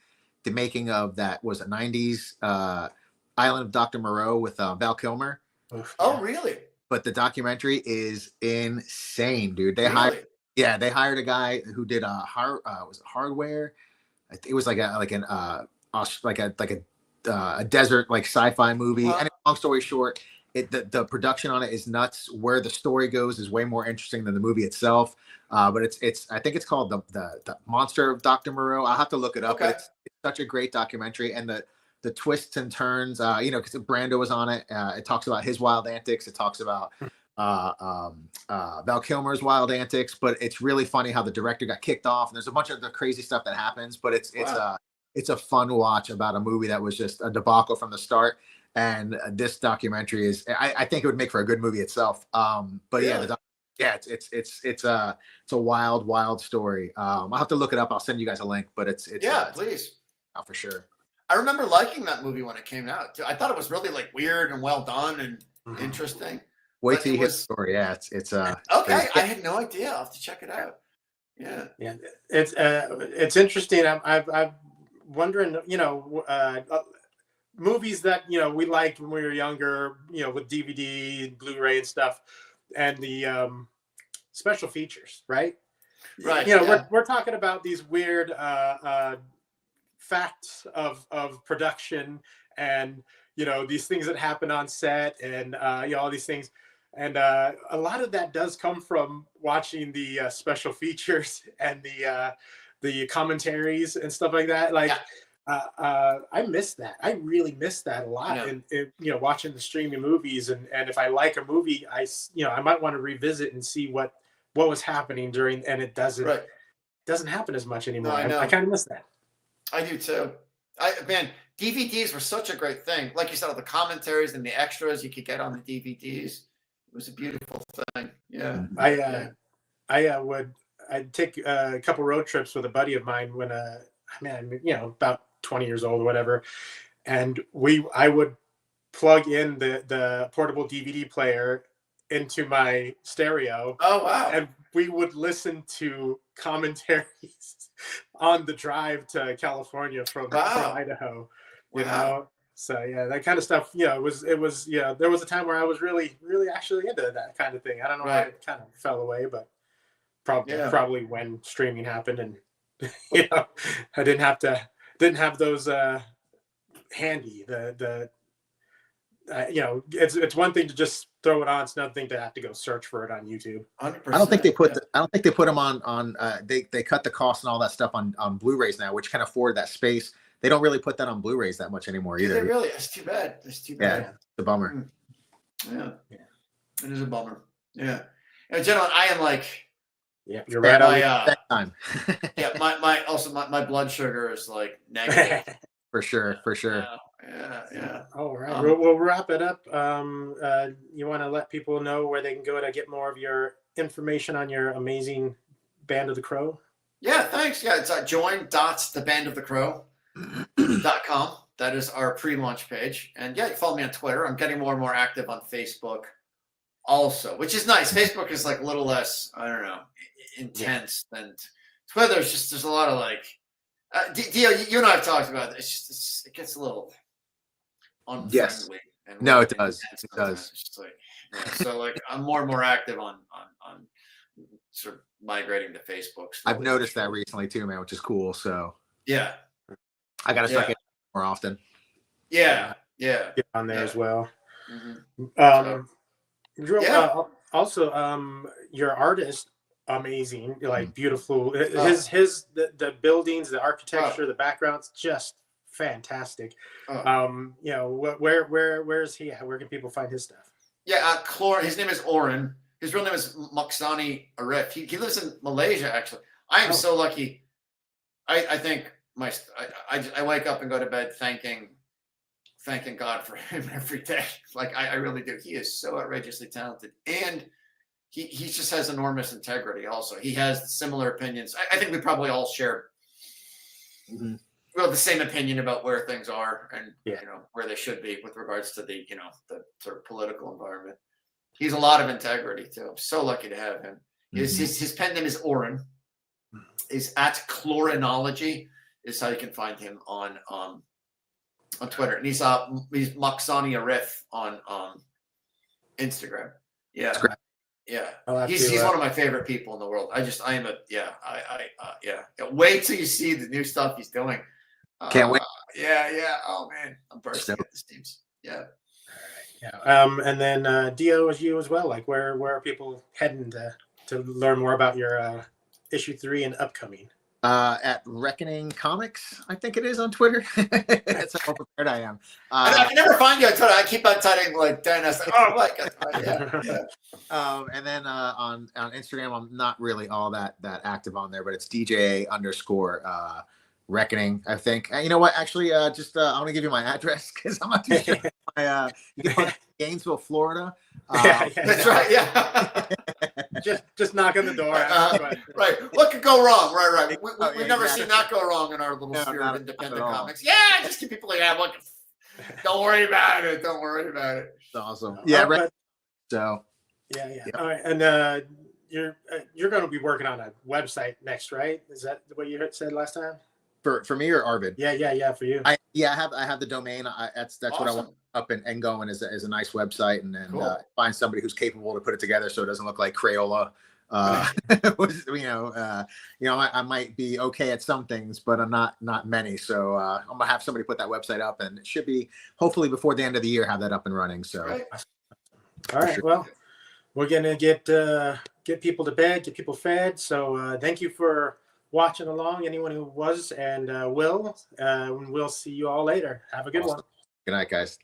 the making of that was a 90s Island of Dr. Moreau with Val Kilmer. Oh, really? But the documentary is insane, dude. They hired a guy who did was it Hardware? I think it was like a desert like sci-fi movie. Wow. And long story short, the production on it is nuts. Where the story goes is way more interesting than the movie itself. But it's I think it's called the Monster of Dr. Moreau. I'll have to look it up. Okay. But it's such a great documentary, and the twists and turns. Because Brando was on it. It talks about his wild antics. It talks about Val Kilmer's wild antics. But it's really funny how the director got kicked off, and there's a bunch of the crazy stuff that happens. But it's a fun watch about a movie that was just a debacle from the start. And this documentary is, I think it would make for a good movie itself. But really? It's a wild story. I'll have to look it up. I'll send you guys a link, but it's please. For sure. I remember liking that movie when it came out too. I thought it was really like weird and well done and interesting. Wait till you hear the story. Yeah, it's okay. I had no idea. I'll have to check it out. Yeah. It's interesting. I'm wondering, movies that we liked when we were younger, with DVD, Blu-ray, and stuff, and the special features, right? Right. We're talking about these weird facts of production, and these things that happen on set, and all these things. And a lot of that does come from watching the special features and the commentaries and stuff like that. Like, I miss that. I really miss that a lot. And watching the streaming movies, and if I like a movie, I might want to revisit and see what was happening during, and it doesn't happen as much anymore. I kind of miss that. I do too. Man, DVDs were such a great thing. Like you said, all the commentaries and the extras you could get on the DVDs. It was a beautiful thing. Yeah. I'd take a couple road trips with a buddy of mine when about 20 years old or whatever, and I would plug in the portable DVD player into my stereo. Oh wow. And we would listen to commentaries on the drive to California from Idaho. You know? So yeah, that kind of stuff. It was there was a time where I was really actually into that kind of thing. I don't know why it kind of fell away, but probably when streaming happened, and I didn't have those handy. It's one thing to just throw it on. It's another thing to have to go search for it on YouTube. 100%. I don't think they put them on they cut the cost and all that stuff on Blu-rays now, which can afford that space. They don't really put that on Blu-rays that much anymore either. Really? That's too bad. Yeah, it's a bummer. Yeah. It is a bummer. Yeah. And gentlemen, I am like, you're right on that time. my blood sugar is like negative. For sure. Yeah. All right. We'll wrap it up. You want to let people know where they can go to get more of your information on your amazing Band of the Crow? Yeah, thanks. Yeah, it's join.thebandofthecrow.com. That is our pre-launch page. And you follow me on Twitter. I'm getting more and more active on Facebook also, which is nice. Facebook is like a little less, I don't know, intense than Twitter. There's a lot of like, Dio, you and I have talked about it. It gets a little unfriendly. Yes. No, it does. It does. It's just like, so like I'm more and more active on sort of migrating to Facebook. I've noticed that recently too, man, which is cool. So yeah, I got to start getting more often. Yeah. Get on there as well. Mm-hmm. Also, your artist, amazing, like beautiful. The buildings, the architecture, the backgrounds, just fantastic. Where is he at? Where can people find his stuff? Yeah, his name is Oren. His real name is Maksani Arif. He lives in Malaysia, actually. I am so lucky. I think I wake up and go to bed thanking God for him every day. Like I really do. He is so outrageously talented, and he just has enormous integrity. Also, he has similar opinions. I think we probably all share the same opinion about where things are and where they should be with regards to the the sort of political environment. He's a lot of integrity too. I'm so lucky to have him. His pen name is Oren. Is at Chlorinology is how you can find him on Twitter, and he's Maksani Arif on Instagram. Yeah. He's one of my favorite people in the world. Wait till you see the new stuff he's doing. Can't wait. Yeah. Oh man, I'm bursting at the seams. Yeah. And then Dio, is you as well. Like, where are people heading to learn more about your issue 3 and upcoming? At Reckoning Comics, I think it is on Twitter. That's how prepared I am. I can never find you on Twitter. I keep on typing like Dennis. And then on Instagram, I'm not really all that active on there, but it's DJ_ Reckoning, I think. You know what? Actually, I want to give you my address because I'm not too sure. You can find it in Gainesville, Florida. That's right. Yeah. just knock on the door. Right. What could go wrong? Right. We've never seen that go wrong in our little sphere of independent comics. Yeah, just give people look. Don't worry about it. It's awesome. Yeah. Right. So. Yeah. All right, and you're going to be working on a website next, right? Is that what you said last time? For me or Arvid? Yeah, for you. I have the domain. That's awesome. What I want up and going is a nice website, and then find somebody who's capable to put it together so it doesn't look like Crayola. I might be okay at some things, but I'm not many. So I'm gonna have somebody put that website up, and it should be hopefully before the end of the year have that up and running. So, all right. Well, we're gonna get people to bed, get people fed. So thank you for watching along. Anyone who was and will, we'll see you all later. Have a good one. Good night, guys.